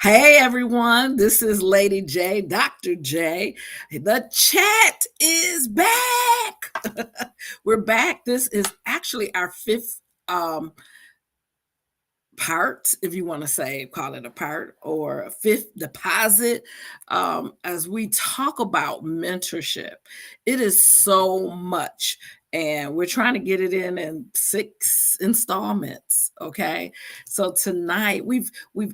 Hey everyone, this is Lady J, Dr. J. The chat is back. We're back. This is actually our fifth part, if you want to say, call it a part or a fifth deposit, as we talk about mentorship. It is so much, and we're trying to get it in 6 installments. Okay, so tonight we've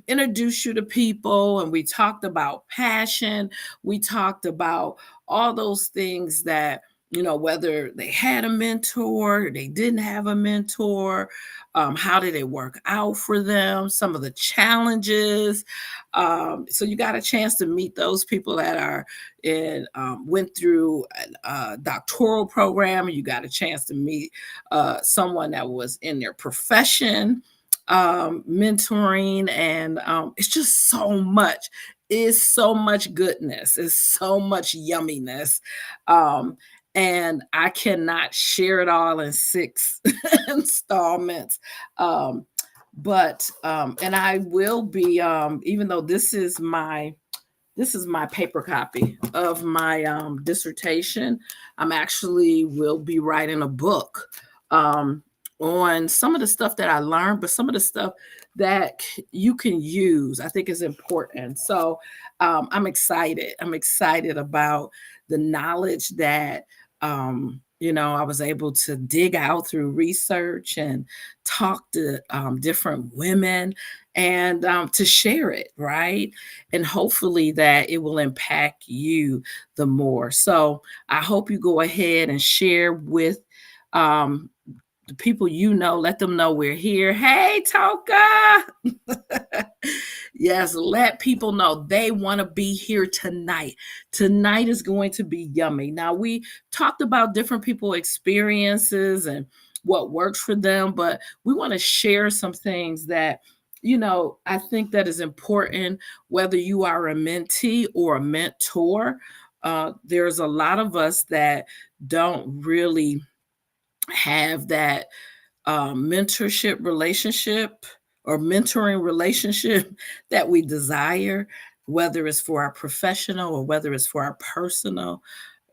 introduced you to people, and we talked about passion. We talked about all those things that, whether they had a mentor, they didn't have a mentor, how did it work out for them, some of the challenges. So you got a chance to meet those people that are went through a doctoral program. You got a chance to meet someone that was in their profession, mentoring, and it's just so much. It's so much goodness. It's so much yumminess. And I cannot share it all in 6 installments. And I will be, even though this is my paper copy of my dissertation. I'm actually will be writing a book on some of the stuff that I learned, but some of the stuff that you can use, I think is important. So I'm excited. I'm excited about the knowledge that I was able to dig out through research and talk to different women and to share it, right? And hopefully that it will impact you the more. So I hope you go ahead and share with um, the people let them know we're here. Hey, Toka. Yes, let people know they want to be here tonight. Tonight is going to be yummy. Now, we talked about different people experiences and what works for them, but we want to share some things that I think that is important, whether you are a mentee or a mentor. There's a lot of us that don't really have that mentorship relationship or mentoring relationship that we desire, whether it's for our professional or whether it's for our personal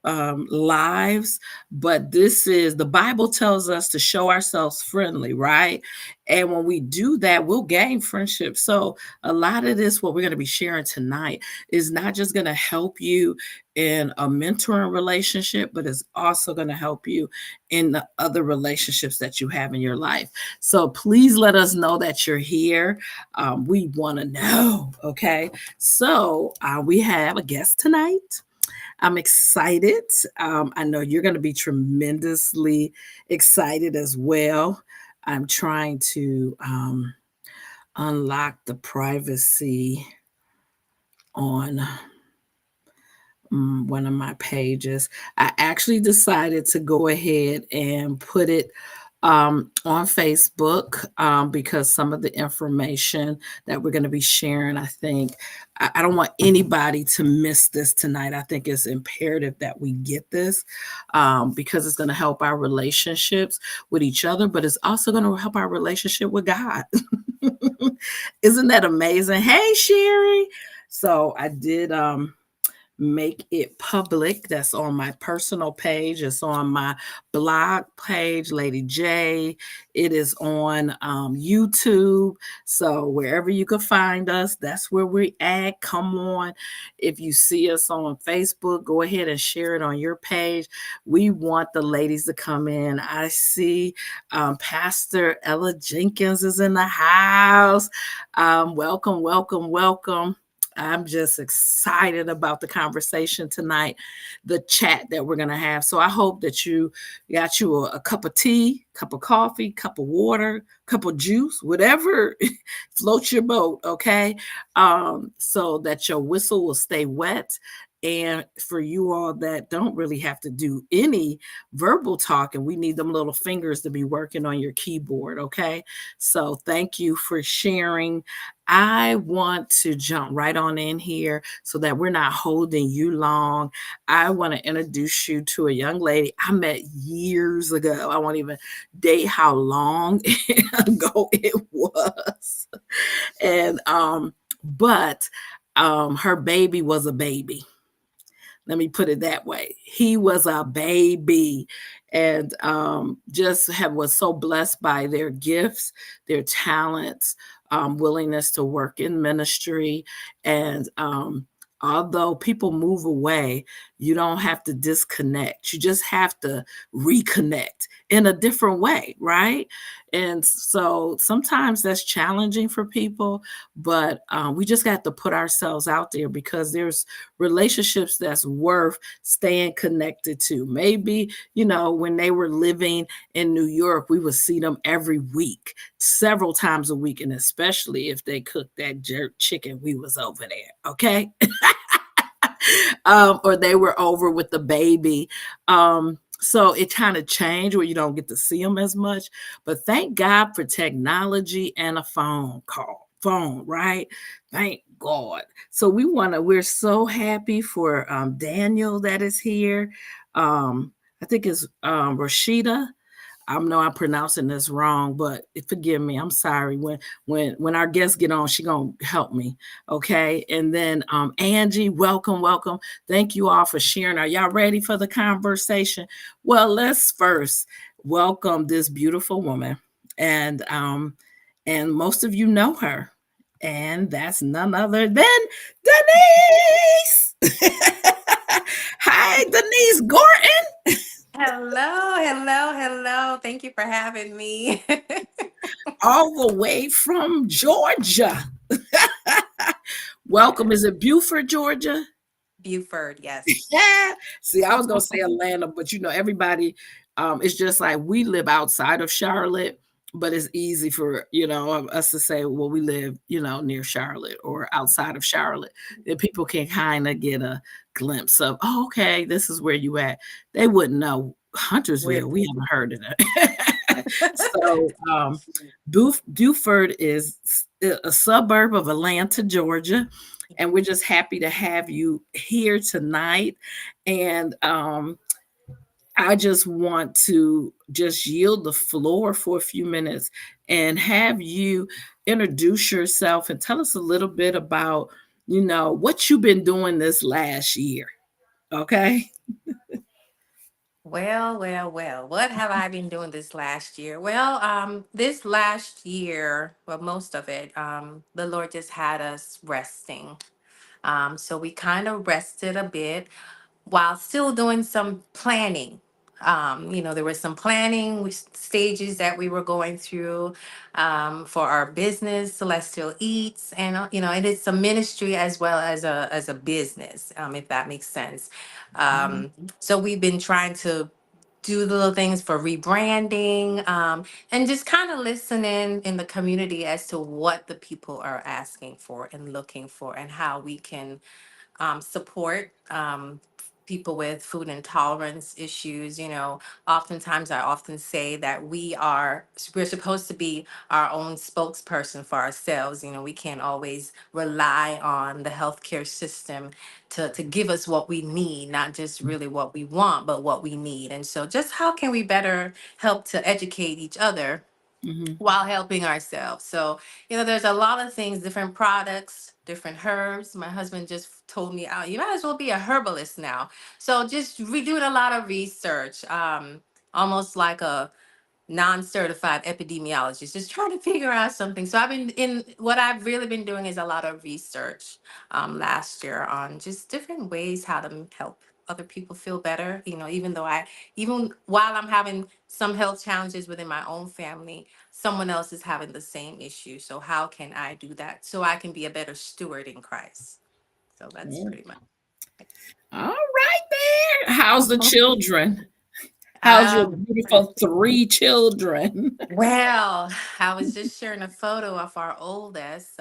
lives. But the Bible tells us to show ourselves friendly, right? And when we do that, we'll gain friendship. So a lot of this, what we're going to be sharing tonight, is not just going to help you in a mentoring relationship, but it's also going to help you in the other relationships that you have in your life. So please let us know that you're here. We want to know. Okay. So we have a guest tonight. I'm excited. I know you're going to be tremendously excited as well. I'm trying to unlock the privacy on one of my pages. I actually decided to go ahead and put it on Facebook because some of the information that we're going to be sharing, I think, I don't want anybody to miss this tonight. I think it's imperative that we get this because it's going to help our relationships with each other, but it's also going to help our relationship with God. Isn't that amazing? Hey, Sherry. So I did make it public. That's on my personal page. It's on my blog page, Lady J. It is on YouTube. So wherever you can find us, that's where we at. Come on. If you see us on Facebook, go ahead and share it on your page. We want the ladies to come in. I see Pastor Ella Jenkins is in the house. Welcome, welcome, welcome. I'm just excited about the conversation tonight, the chat that we're going to have. So I hope that you got you a cup of tea, cup of coffee, cup of water, cup of juice, whatever floats your boat, okay? So that your whistle will stay wet. And for you all that don't really have to do any verbal talking, we need them little fingers to be working on your keyboard, okay? So thank you for sharing. I want to jump right on in here so that we're not holding you long. I want to introduce you to a young lady I met years ago. I won't even date how long ago it was. And but her baby was a baby. Let me put it that way. He was a baby, and just have was so blessed by their gifts, their talents, willingness to work in ministry, and although people move away, you don't have to disconnect. You just have to reconnect in a different way, right? And so sometimes that's challenging for people, but we just got to put ourselves out there because there's relationships that's worth staying connected to. Maybe, when they were living in New York, we would see them every week, several times a week, and especially if they cooked that jerk chicken, we was over there, okay? Or they were over with the baby. So it kind of changed where you don't get to see them as much. But thank God for technology and a phone, right? Thank God. So we're so happy for Daniel that is here. I think it's Rashida. I know I'm pronouncing this wrong, but forgive me. I'm sorry. When our guests get on, she gonna help me. Okay. And then Angie, welcome, welcome. Thank you all for sharing. Are y'all ready for the conversation? Well, let's first welcome this beautiful woman. And most of you know her. And that's none other than Denise. Hi, Denise Gorton. Hello, hello, hello. Thank you for having me. All the way from Georgia. Welcome. Is it Beaufort, Georgia? Buford, yes. Yeah. See, I was gonna say Atlanta, but everybody, it's just like we live outside of Charlotte, but it's easy for us to say, well, we live, near Charlotte or outside of Charlotte. That people can kind of get a glimpse of, oh, okay, this is where you at. They wouldn't know We're Huntersville. We haven't heard of it. So Beaufort is a suburb of Atlanta, Georgia, and we're just happy to have you here tonight. And I just want to just yield the floor for a few minutes and have you introduce yourself and tell us a little bit about, what you've been doing this last year. Okay. well. What have I been doing this last year? Well, this last year, well, most of it, the Lord just had us resting. So we kind of rested a bit while still doing some planning. There was some planning stages that we were going through for our business, Celestial Eats, and it is some ministry as well as a business, if that makes sense. Mhm. So we've been trying to do the little things for rebranding, and just kind of listening in the community as to what the people are asking for and looking for and how we can support people with food intolerance issues. Oftentimes I often say that we're supposed to be our own spokesperson for ourselves. We can't always rely on the healthcare system to give us what we need, not just really what we want, but what we need. And so just how can we better help to educate each other Mhm. while helping ourselves. So, there's a lot of things, different products, different herbs. My husband just told me, oh, you might as well be a herbalist now. So just doing a lot of research, almost like a non-certified epidemiologist, just trying to figure out something. So what I've really been doing is a lot of research last year on just different ways how to help other people feel better. Even while I'm having some health challenges within my own family, someone else is having the same issue. So how can I do that so I can be a better steward in Christ? So that's Mm. pretty much All right there. How's the it. children? How's your um, beautiful three children? well, I was just sharing a photo of our oldest.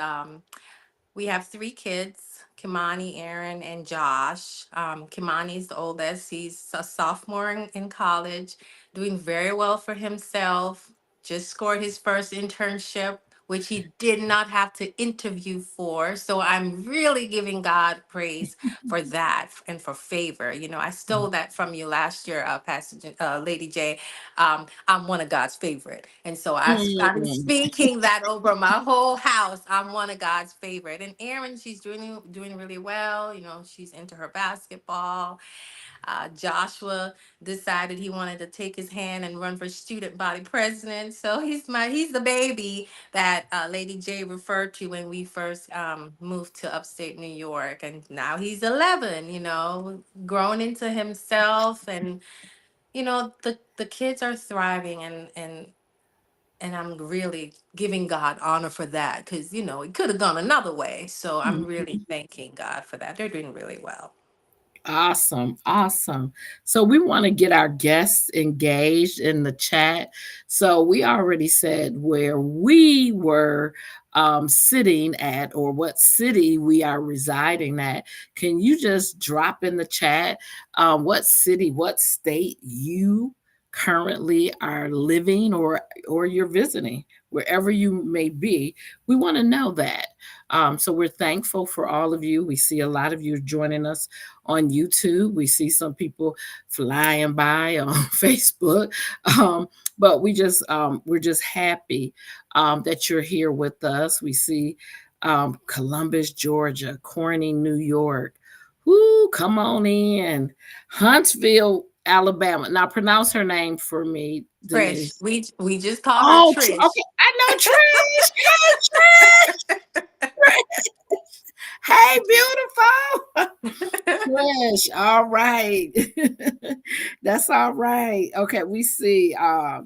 We have three kids, Kimani, Aaron, and Josh. Kimani's the oldest. He's a sophomore in college, doing very well for himself. Just scored his first internship which he did not have to interview for. So I'm really giving God praise for that and for favor. You know, I stole that from you last year, Lady J. I'm one of God's favorite. And so I'm Mm. speaking that over my whole house. I'm one of God's favorite. And Erin, she's doing really well. You know, she's into her basketball. Joshua decided he wanted to take his hand and run for student body president. So he's the baby that Lady J referred to when we first moved to upstate New York, and now he's 11. You know, grown into himself, and you know the kids are thriving, and I'm really giving God honor for that, because you know it could have gone another way. So I'm really thanking God for that. They're doing really well. Awesome, awesome. So we want to get our guests engaged in the chat. So we already said where we were sitting at, or what city we are residing at. Can you just drop in the chat what city, what state you currently are living, or you're visiting, wherever you may be? We want to know that. So we're thankful for all of you. We see a lot of you joining us on YouTube. We see some people flying by on Facebook. Um, but we're just happy that you're here with us. We see Columbus, Georgia, Corning, New York. Woo, come on in. Huntsville, Alabama. Now pronounce her name for me, Trish, Denise. we just call her Oh, Trish. okay. I know Trish. Hey, Trish. Hey, beautiful. Fresh. All right. That's all right. Okay, we see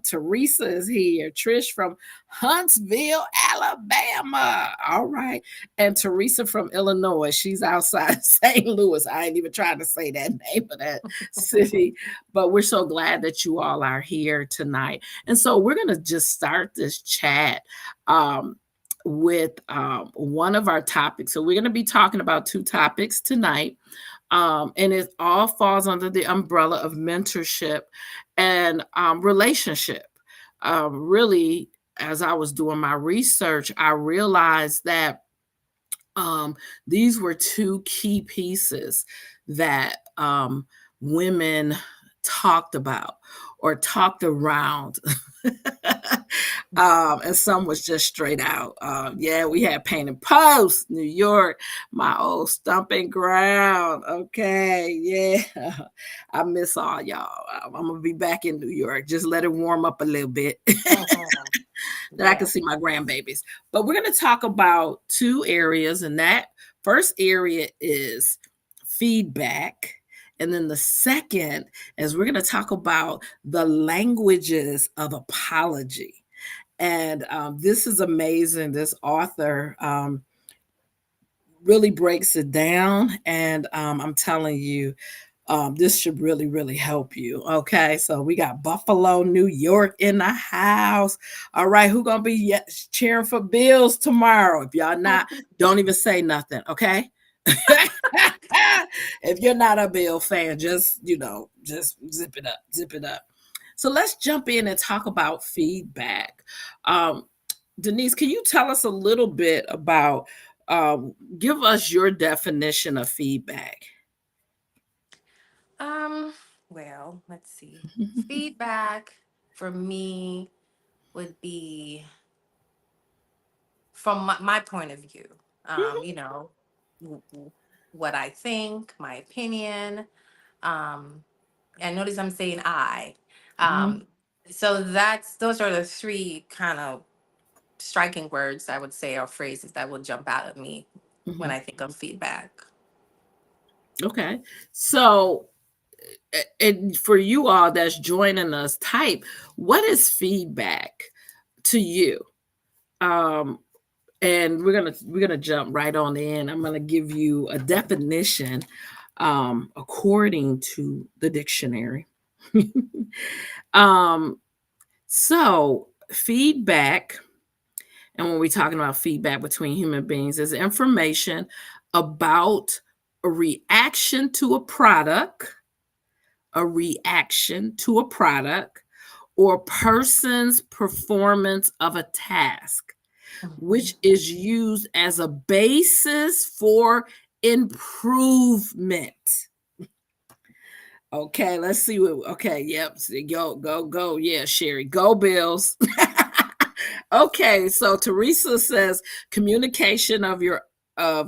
Teresa is here. Trish from Huntsville, Alabama. All right. And Teresa from Illinois. She's outside St. Louis. I ain't even trying to say that name of that city. But we're so glad that you all are here tonight. And so we're gonna just start this chat. With one of our topics. So we're going to be talking about two topics tonight. And it all falls under the umbrella of mentorship and relationship. Really, as I was doing my research, I realized that um, these were two key pieces that women talked about or talked around. And some was just straight out. Yeah, we had Painted Post, New York, my old stomping ground. Okay, yeah. I miss all y'all. I'm gonna be back in New York. Just let it warm up a little bit. Mhm. That I can Yeah. see my grandbabies. But we're going to talk about two areas, and that first area is feedback. And then the second is we're going to talk about the languages of apology. And this is amazing. This author really breaks it down. And I'm telling you, this should really, really help you. Okay, so we got Buffalo, New York in the house. All right, who gonna be cheering for Bills tomorrow? If y'all not, don't even say nothing. Okay. If you're not a Bill fan, just just zip it up, zip it up. So let's jump in and talk about feedback. Um, Denise, can you tell us a little bit about? Give us your definition of feedback. Um, well, let's see. Feedback for me would be from my point of view. You know, what I think, my opinion. Um, and notice I'm saying I. Mhm. Um, so those are the three kind of striking words I would say, or phrases that will jump out at me when Mhm. I think of feedback. Okay. So, and for you all that's joining us, type what is feedback to you? Um, and we're gonna jump right on in. I'm gonna give you a definition according to the dictionary. um, so feedback, and when we're talking about feedback between human beings, is information about a reaction to a product or person's performance of a task. Mhm. which is used as a basis for improvement. Okay, let's see what. Okay, yep. Go, go, go. Yeah, Sherry, go Bills. Okay, so Teresa says communication of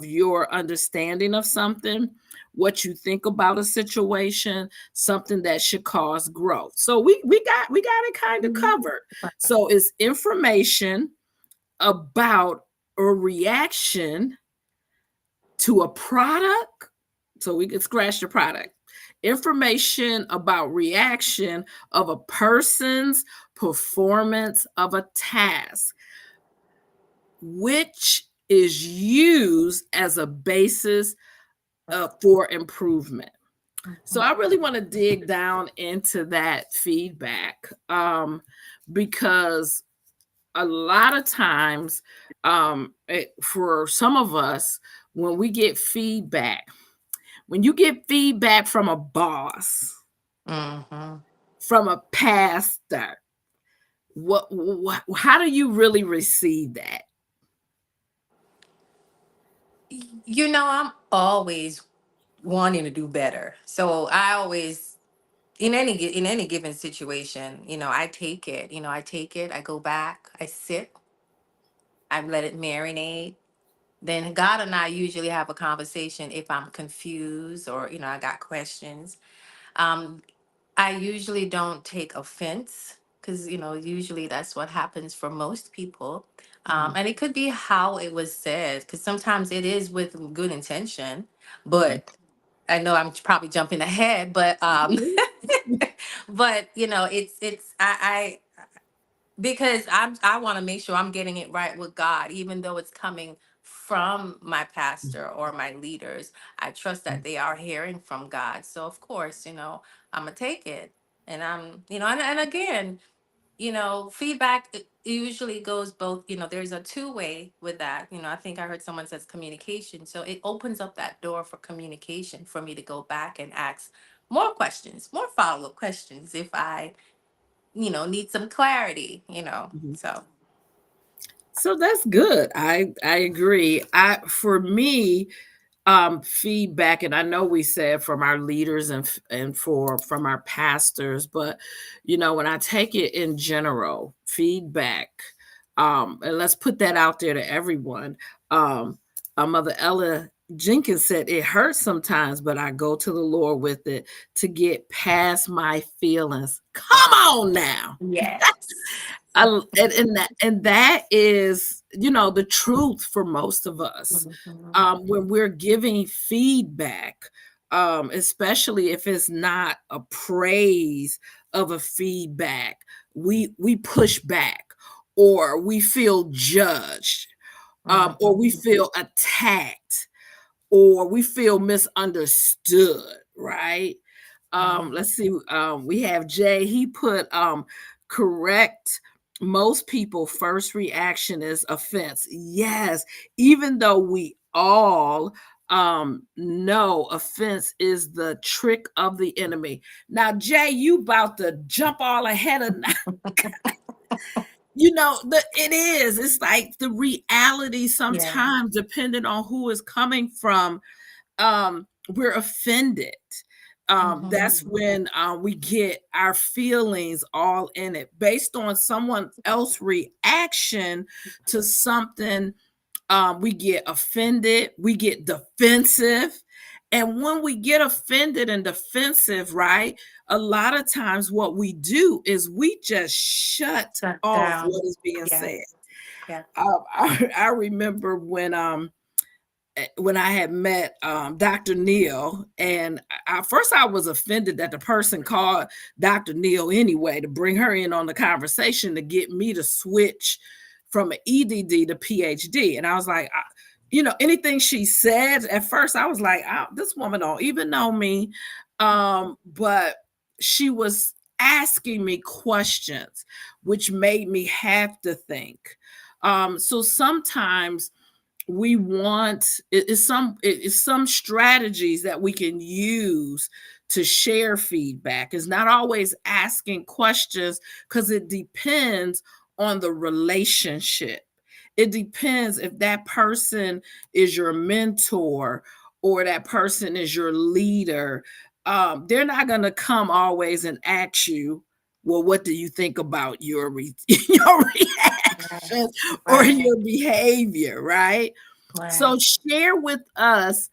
your understanding of something, what you think about a situation, something that should cause growth. So we got it kind of Mhm. covered. So it's information about a reaction to a product. So we could scratch the product. Information about reaction of a person's performance of a task, which is used as a basis for improvement. So I really want to dig down into that feedback, because a lot of times, for some of us, when we get feedback, when you get feedback from a boss, Mhm. from a pastor, how do you really receive that? I'm always wanting to do better. So I always, in any given situation, I take it. I take it. I go back. I sit. I let it marinate. Then God and I usually have a conversation if I'm confused or I got questions. Um, I usually don't take offense because usually that's what happens for most people. Mhm, And it could be how it was said because sometimes it is with good intention, mhm. but I know I'm probably jumping ahead, but but it's because I want to make sure I'm getting it right with God, even though it's coming from my pastor or my leaders. I trust that they are hearing from God. So of course, I'm gonna take it. And and again, feedback usually goes both, there's a two-way with that. I think I heard someone says communication. So it opens up that door for communication for me to go back and ask more questions, more follow-up questions if I need some clarity, Mhm. so. So that's good. I agree. I For me, feedback, and I know we said from our leaders and from our pastors, but when I take it in general, feedback, and let's put that out there to everyone. Um, Mother Ella Jenkins said it hurts sometimes, but I go to the Lord with it to get past my feelings. Come on now. Yes. And that is, the truth for most of us. Mhm. When we're giving feedback, especially if it's not a praise of a feedback, we push back, or we feel judged, or we Mhm. feel attacked, or we feel misunderstood, right? Mhm. Let's see. We have Jay. He put correct. Most people first reaction is offense. Yes, even though we all know offense is the trick of the enemy. Now, Jay, you about to jump all ahead of it is. It's like the reality Yeah. sometimes, depending on who is coming from, we're offended. That's Mhm. when we get our feelings all in it based on someone else reaction to something. We get offended, we get defensive, and when we get offended and defensive, right, a lot of times what we do is we just shut Shut off down. what is being Yeah. said. Yeah. I remember when I had met Dr. Neil, and first I was offended that the person called Dr. Neil anyway to bring her in on the conversation to get me to switch from an EDD to PhD. And I was like, anything she said at first, I was like, this woman don't even know me. But she was asking me questions, which made me have to think. So sometimes we want it's some strategies that we can use to share feedback. It's not always asking questions because it depends on the relationship. It depends if that person is your mentor or that person is your leader. They're not going to come always and ask you, well, what do you think about your your Right. reaction or Right. your behavior, right? So Right. share with us,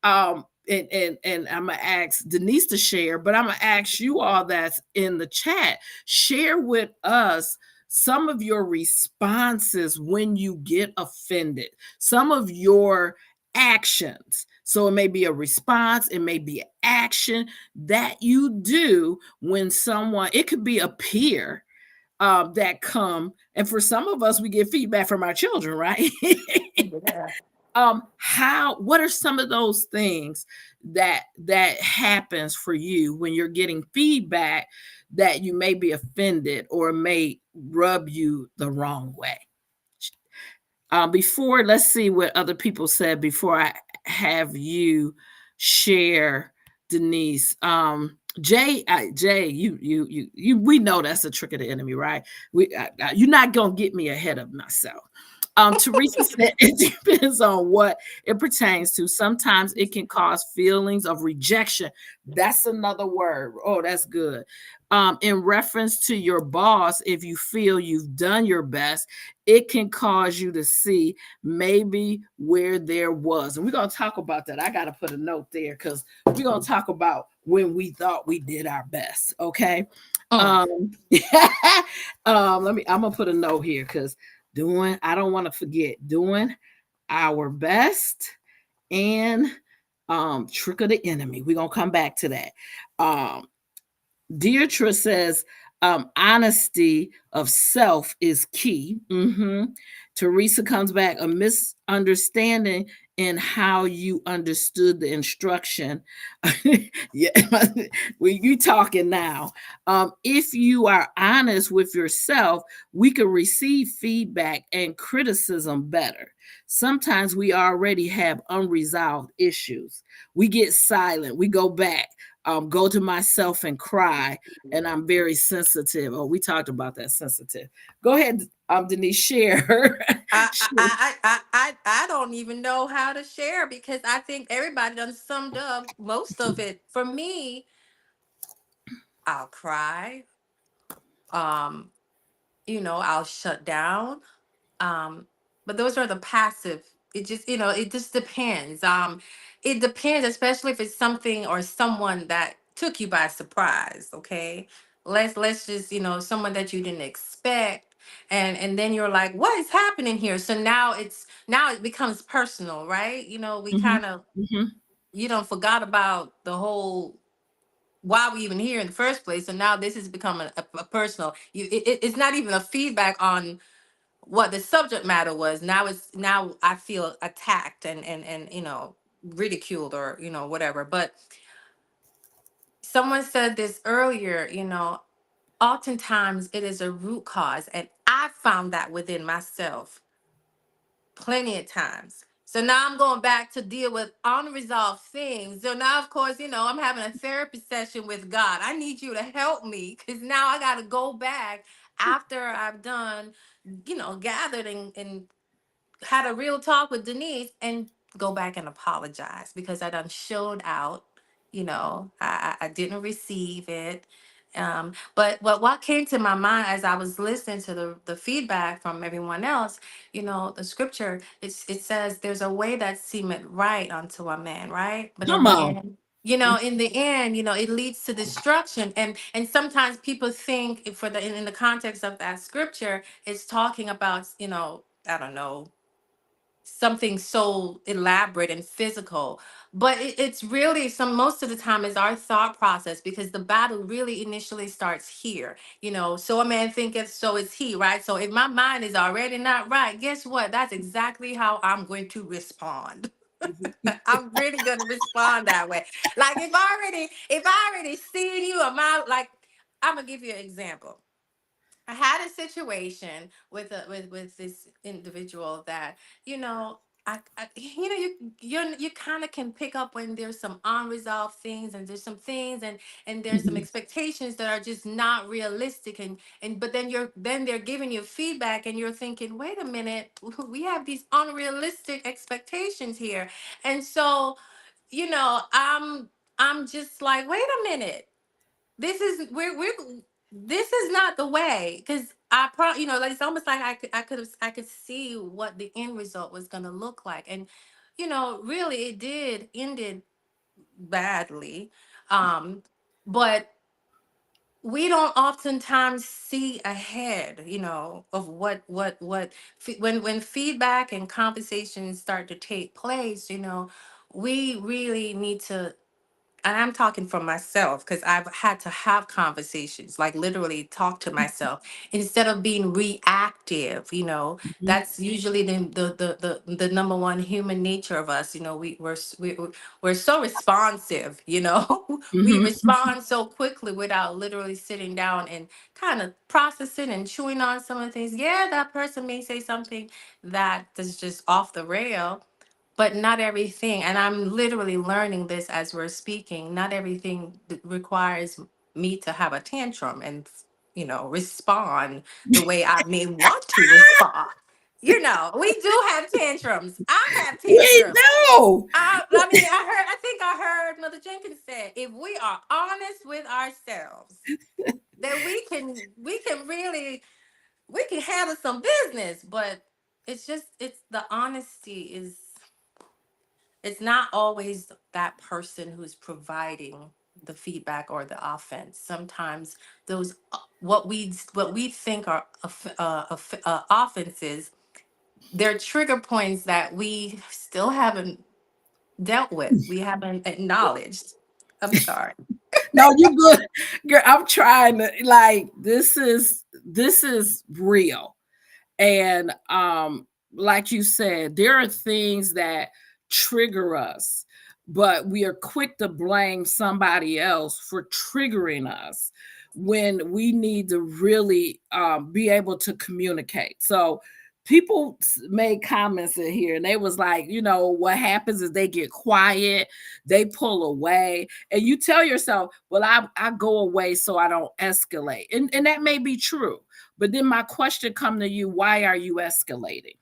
and I'm gonna ask Denise to share, but I'm gonna ask you all that's in the chat, share with us some of your responses when you get offended, some of your actions. So it may be a response, it may be action that you do when someone, it could be a peer that come, and for some of us we get feedback from our children, right? Yeah. How, what are some of those things that happens for you when you're getting feedback that you may be offended or may rub you the wrong way? Before, let's see what other people said before I have you share, Denise. Jay, we know that's a trick of the enemy, right? You're not gonna get me ahead of myself. Teresa said it depends on what it pertains to. Sometimes it can cause feelings of rejection. That's another word. Oh, that's good. In reference to your boss, if you feel you've done your best, it can cause you to see maybe where there was. And we're going to talk about that. I got to put a note there because we're going to talk about when we thought we did our best. Okay. Mm. Um, I'm going to put a note here because doing, I don't want to forget, doing our best and trick of the enemy. We're going to come back to that. Um, Deirdre says, honesty of self is key. Teresa comes back, a misunderstanding in how you understood the instruction. Yeah, you talking now. If you are honest with yourself, we can receive feedback and criticism better. Sometimes we already have unresolved issues. We get silent, we go to myself and cry, and I'm very sensitive. Oh, we talked about that sensitive. Go ahead, Denise, share. I don't even know how to share because I think everybody done summed up most of it. For me, I'll cry. Um, I'll shut down. Um, but those are the passive. It just, it just depends. It depends, especially if it's something or someone that took you by surprise. Okay, let's just, someone that you didn't expect, and then you're like, what is happening here? So now it becomes personal, right? We Mhm, kind of, mhm, forgot about the whole why we even here in the first place. So now this has become a personal. It's not even a feedback on what the subject matter was. Now I feel attacked and ridiculed or whatever. But someone said this earlier, oftentimes it is a root cause, and I found that within myself plenty of times. So now I'm going back to deal with unresolved things. So now, of course, I'm having a therapy session with God. I need you to help me because now I got to go back after I've done, gathered and had a real talk with Denise and go back and apologize because I done showed out. I didn't receive it. But what came to my mind as I was listening to the feedback from everyone else, the scripture, it says there's a way that seemeth right unto a man, right? But in come the on. end, it leads to destruction. And sometimes people think for in the context of that scripture, it's talking about, I don't know, something so elaborate and physical, but it's really some most of the time is our thought process, because the battle really initially starts here. So a man thinketh, so is he, right? So if my mind is already not right, guess what? That's exactly how I'm going to respond. I'm really going to respond that way. Like if I already seen you a mile, like, I'm gonna give you an example. I had a situation with this individual that, you know you kind of can pick up when there's some unresolved things, and there's some things, and there's some Mhm. expectations that are just not realistic, and but then they're giving you feedback, and you're thinking, wait a minute, we have these unrealistic expectations here. And so, I'm just like, wait a minute, we're this is not the way. Because like, it's almost like I could see what the end result was going to look like. And really, it did ended badly. Um but we don't oftentimes see ahead, of when feedback and conversations start to take place. We really need to, and I'm talking for myself, because I've had to have conversations, like literally talk to myself instead of being reactive. Mhm. That's usually the number one human nature of us. We're so responsive. We Mhm. respond so quickly without literally sitting down and kind of processing and chewing on some of the things. Yeah, that person may say something that is just off the rail, but not everything, and I'm literally learning this as we're speaking, not everything requires me to have a tantrum and respond the way I may want to respond. We do have tantrums. I have We tantrums. know. I think I heard Mother Jenkins say, if we are honest with ourselves, then we can really, we can handle some business. But it's the honesty is, it's not always that person who's providing the feedback or the offense. Sometimes those, what we think are offenses, they're trigger points that we still haven't dealt with. We haven't acknowledged. I'm sorry. No, you good. Girl, I'm trying to like this is real. And like you said, there are things that trigger us, but we are quick to blame somebody else for triggering us when we need to really be able to communicate. So people made comments in here and they was like, what happens is they get quiet, they pull away, and you tell yourself, well, I go away so I don't escalate. And that may be true, but then my question come to you, why are you escalating?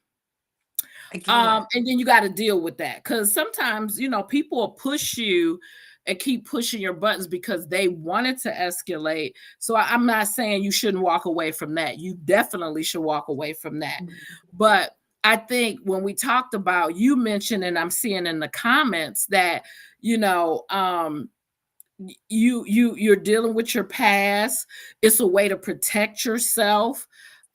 Again. And then you got to deal with that, because sometimes, people will push you and keep pushing your buttons because they wanted to escalate. So I'm not saying you shouldn't walk away from that. You definitely should walk away from that. But I think when we talked about, you mentioned, and I'm seeing in the comments that, you know, um, you're dealing with your past. It's a way to protect yourself.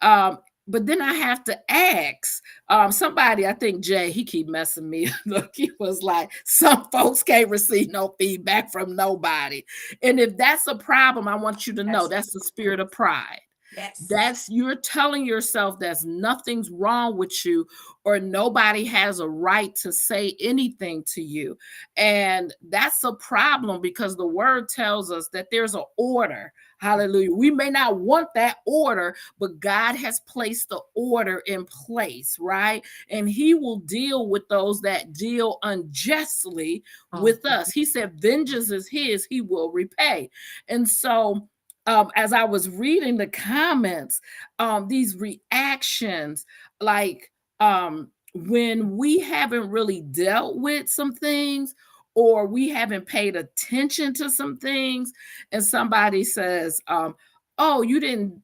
um but then I have to ask, somebody, I think Jay, he keep messing me look, he was like, some folks can't receive no feedback from nobody. And if that's a problem, I want you to know That's that's the spirit of pride. Yes. That's, you're telling yourself that nothing's wrong with you, or nobody has a right to say anything to you. And that's a problem, because the word tells us that there's an order. Hallelujah. We may not want that order, but God has placed the order in place, right? And he will deal with those that deal unjustly with Mhm. us. He said, vengeance is his, he will repay. And so as I was reading the comments, these reactions, like when we haven't really dealt with some things, or we haven't paid attention to some things, and somebody says, "Oh, you didn't,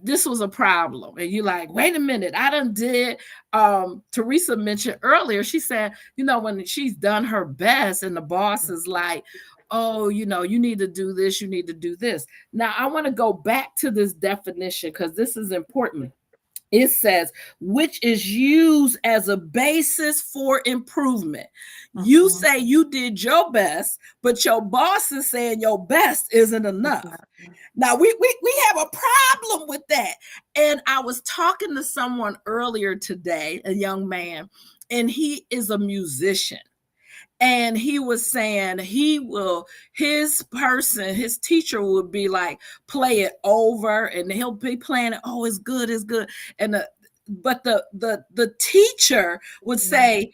this was a problem," and you're like, wait a minute, I done did. Teresa mentioned earlier, she said, when she's done her best and the boss is like, oh, you need to do this, you need to do this. Now I want to go back to this definition, because this is important. It says, which is used as a basis for improvement. You Mhm. say you did your best, but your boss is saying your best isn't It's enough. not. Now we have a problem with that. And I was talking to someone earlier today, a young man, and he is a musician. And he was saying his teacher would be like, play it over, and he'll be playing it. Oh, it's good, it's good. And but the teacher would say,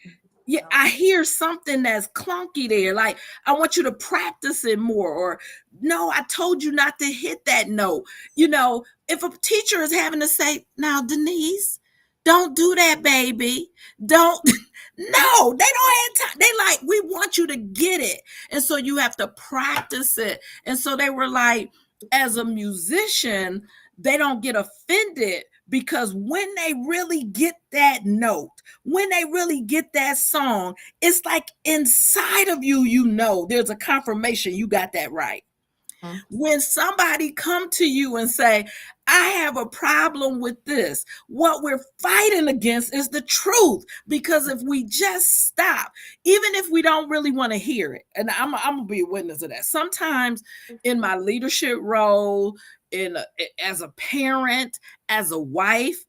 yeah, I hear something that's clunky there. Like, I want you to practice it more. Or, no, I told you not to hit that note. If a teacher is having to say, now, Denise, don't do that, baby. Don't. No, they don't have time. They like, we want you to get it. And so you have to practice it. And so they were like, as a musician, they don't get offended because when they really get that note, when they really get that song, it's like inside of you, there's a confirmation you got that right. When somebody come to you and say, I have a problem with this, what we're fighting against is the truth. Because if we just stop, even if we don't really want to hear it, and I'm gonna be a witness of that. Sometimes in my leadership role, as a parent, as a wife,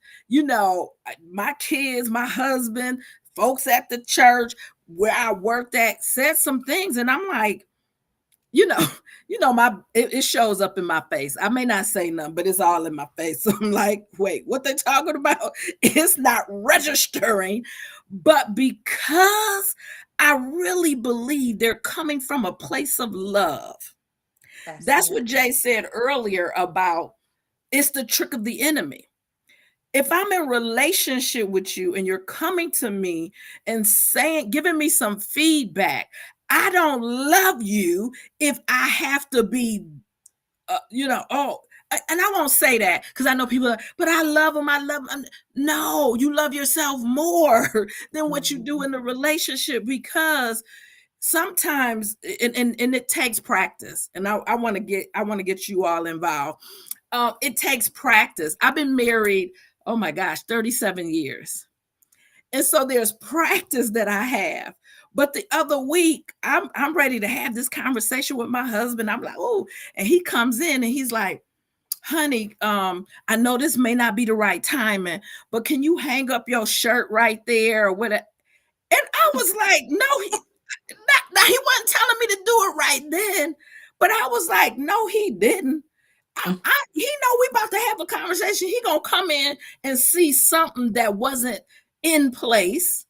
my kids, my husband, folks at the church where I worked at said some things, and I'm like, you know, it shows up in my face. I may not say nothing, but it's all in my face. So I'm like, wait, what they talking about? It's not registering. But because I really believe they're coming from a place of love. That's That's good. what Jay said earlier about it's the trick of the enemy. If I'm in relationship with you and you're coming to me and saying, giving me some feedback, I don't love you if I have to be, and I won't say that because I know people are, but I love them. I love them. No, you love yourself more than what you do in the relationship, because sometimes, and it takes practice. And I want to get you all involved. It takes practice. I've been married, oh my gosh, 37 years. And so there's practice that I have. But the other week, I'm ready to have this conversation with my husband. I'm like, oh, and he comes in and he's like, honey, I know this may not be the right timing, but can you hang up your shirt right there or whatever? And I was like, no, now he wasn't telling me to do it right then. But I was like, no, he didn't. He know we about to have a conversation. He gonna come in and see something that wasn't in place,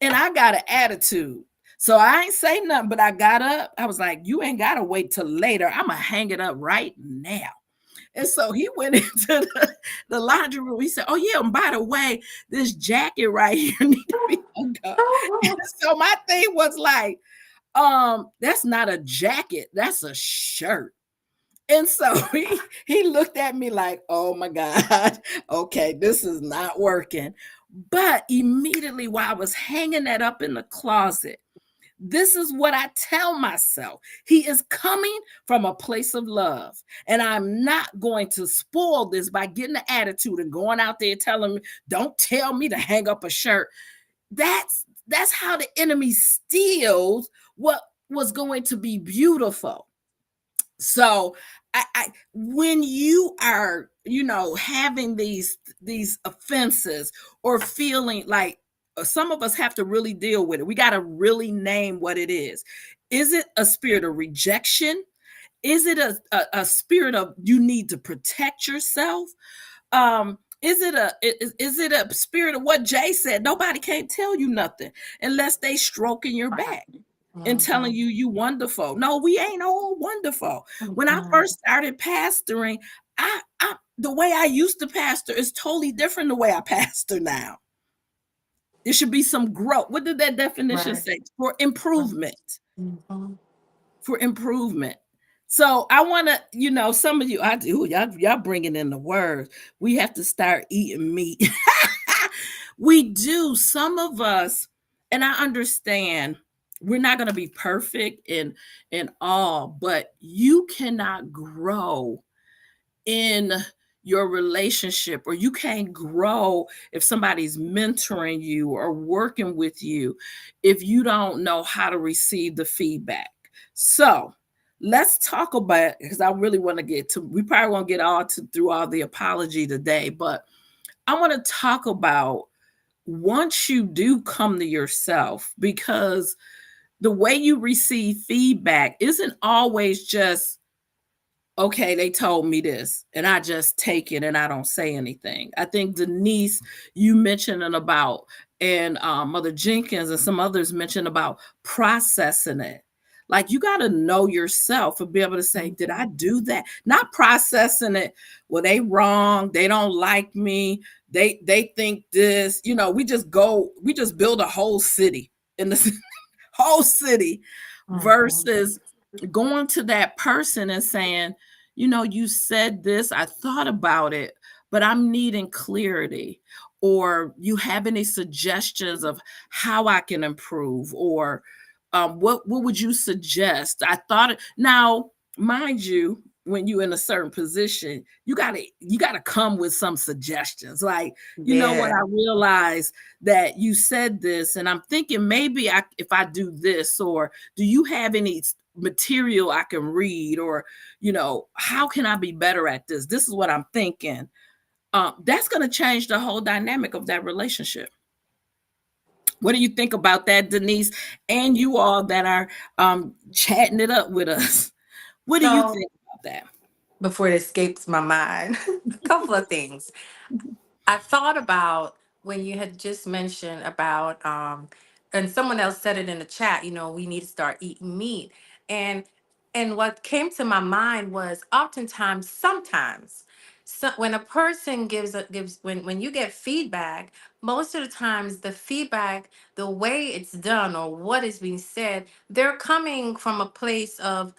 and I got an attitude. So I ain't say nothing, but I got up. I was like, you ain't gotta wait till later. I'm gonna hang it up right now. And so he went into the laundry room. He said, oh yeah, and by the way, this jacket right here need to be hung up. And so my thing was like, that's not a jacket, that's a shirt. And so he looked at me like, oh my God, okay, this is not working. But immediately while I was hanging that up in the closet, this is what I tell myself. He is coming from a place of love. And I'm not going to spoil this by getting the attitude and going out there telling me, don't tell me to hang up a shirt. That's how the enemy steals what was going to be beautiful. So when you are, having these offenses or feeling like, some of us have to really deal with it. We got to really name what it is. Is it a spirit of rejection? Is it a spirit of you need to protect yourself? Is it a spirit of what Jay said? Nobody can't tell you nothing unless they stroking your back and telling you wonderful. No, we ain't all wonderful. When I first started pastoring, I the way I used to pastor is totally different the way I pastor now. There should be some growth. What did that definition Right. say? For improvement. Mhm. For improvement. So I want to, some of you, I do, y'all bringing in the words. We have to start eating meat. We do. Some of us, and I understand we're not going to be perfect in all, but you cannot grow in your relationship, or you can't grow if somebody's mentoring you or working with you if you don't know how to receive the feedback. So let's talk about, because I really want to get to, we probably won't get through all the apology today, but I want to talk about once you do come to yourself, because the way you receive feedback isn't always just okay, they told me this, and I just take it and I don't say anything. I think Denise, you mentioned it about, and Mother Jenkins and some others mentioned about processing it. Like you got to know yourself and be able to say, did I do that? Not processing it. Well, they wrong. They don't like me. They think this. We just build a whole city in the whole city Mhm. versus going to that person and saying, you said this, I thought about it, but I'm needing clarity. Or you have any suggestions of how I can improve? Or what would you suggest? I thought it now, mind you, when you're in a certain position, you gotta come with some suggestions. Like, what Yeah. I realized that you said this, and I'm thinking maybe if I do this, or do you have any material I can read, or how can I be better at this? This is what I'm thinking. That's going to change the whole dynamic of that relationship. What do you think about that, Denise? And you all that are chatting it up with us, what do you So think about that? before it escapes my mind, a couple of things. I thought about when you had just mentioned about, and someone else said it in the chat. We need to start eating meat, and what came to my mind was oftentimes, sometimes, so when a person gives when you get feedback, most of the times the feedback, the way it's done or what is being said, they're coming from a place of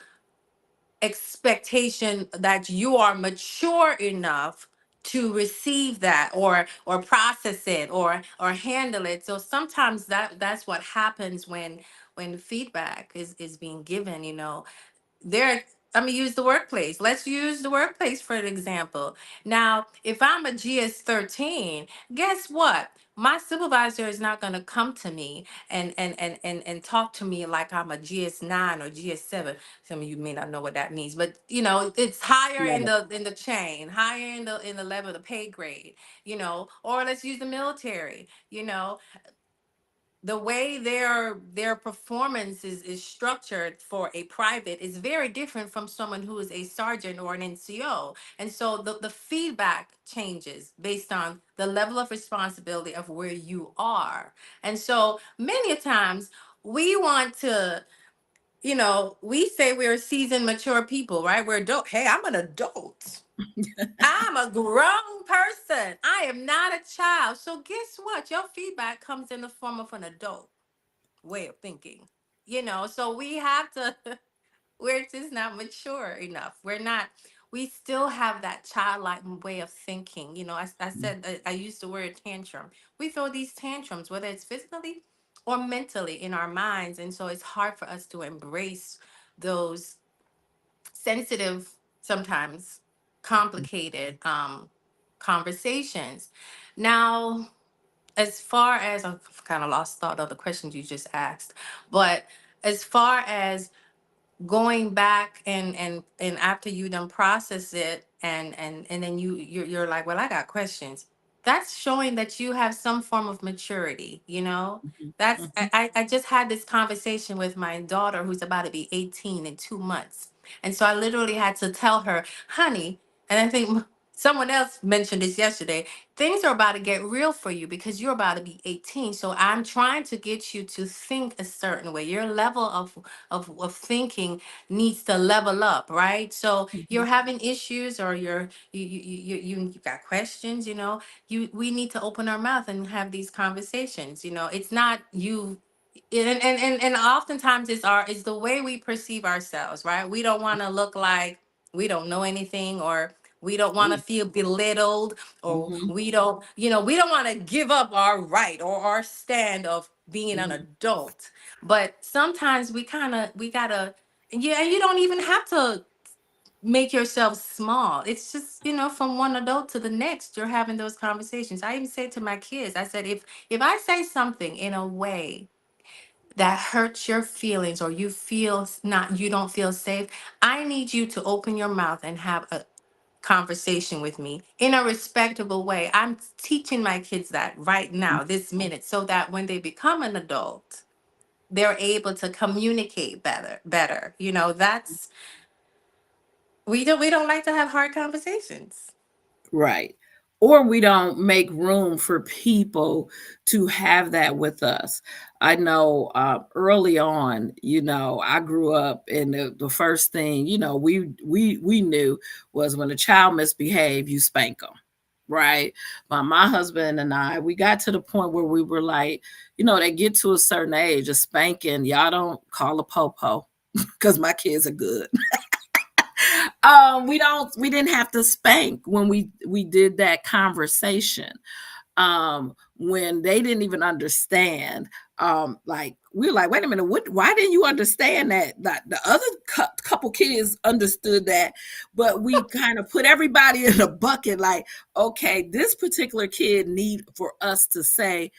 expectation that you are mature enough to receive that or process it or handle it. So sometimes that's what happens when feedback is being given. There, I'm gonna use the workplace. Let's use the workplace for an example. Now, if I'm a GS 13, guess what? My supervisor is not gonna come to me and talk to me like I'm a GS 9 or GS 7. Some of you may not know what that means, but it's higher in Love the chain, higher in the level, the pay grade. Or let's use the military. The way their performance is structured for a private is very different from someone who is a sergeant or an NCO. And so the feedback changes based on the level of responsibility of where you are. And so many a times we want to, we say we're seasoned, mature people, right? We're adult. Hey, I'm an adult. I'm a grown person. I am not a child. So guess what? Your feedback comes in the form of an adult way of thinking. So we have to, we're just not mature enough. We still have that childlike way of thinking. I said, I used the word tantrum. We throw these tantrums, whether it's physically or mentally in our minds. And so it's hard for us to embrace those sensitive, sometimes complicated conversations. Now, as far as I've kind of lost thought of the questions you just asked, but as far as going back and after you done process it and then you're like, well, I got questions. That's showing that you have some form of maturity. Mhm, That's mhm, I just had this conversation with my daughter who's about to be 18 in 2 months. And so I literally had to tell her, honey, and I think someone else mentioned this yesterday, things are about to get real for you because you're about to be 18. So I'm trying to get you to think a certain way. Your level of thinking needs to level up, right? So you're mhm, having issues or you got questions, we need to open our mouth and have these conversations. It's not you. And oftentimes it's the way we perceive ourselves, right? We don't want to look like we don't know anything, or we don't want to ooh, feel belittled, or mhm, we don't want to give up our right or our stand of being an mhm, adult. But sometimes we gotta, yeah, and you don't even have to make yourself small. It's just, from one adult to the next, you're having those conversations. I even say to my kids, I said, if I say something in a way that hurts your feelings, or you don't feel safe, I need you to open your mouth and have a conversation with me in a respectable way. I'm teaching my kids that right now, this minute, so that when they become an adult, they're able to communicate better. That's We don't like to have hard conversations. Right. Or we don't make room for people to have that with us. I know early on, I grew up, and the first thing, we knew was when a child misbehaved, you spank them. Right. But my husband and I, we got to the point where we were like, they get to a certain age of spanking. Y'all don't call a popo because my kids are good. We didn't have to spank when we did that conversation. When they didn't even understand, like we were like, wait a minute, why didn't you understand that? That the other couple kids understood that, but we kind of put everybody in a bucket, like, okay, this particular kid need for us to say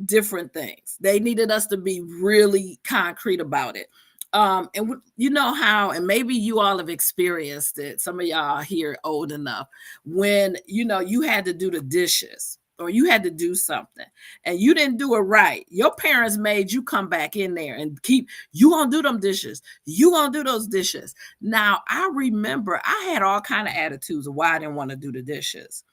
different things. They needed us to be really concrete about it. And you know how, and maybe you all have experienced it. Some of y'all here old enough when you had to do the dishes or you had to do something and you didn't do it right. Your parents made you come back in there and you gonna do them dishes. You gonna do those dishes. Now I remember I had all kind of attitudes of why I didn't want to do the dishes.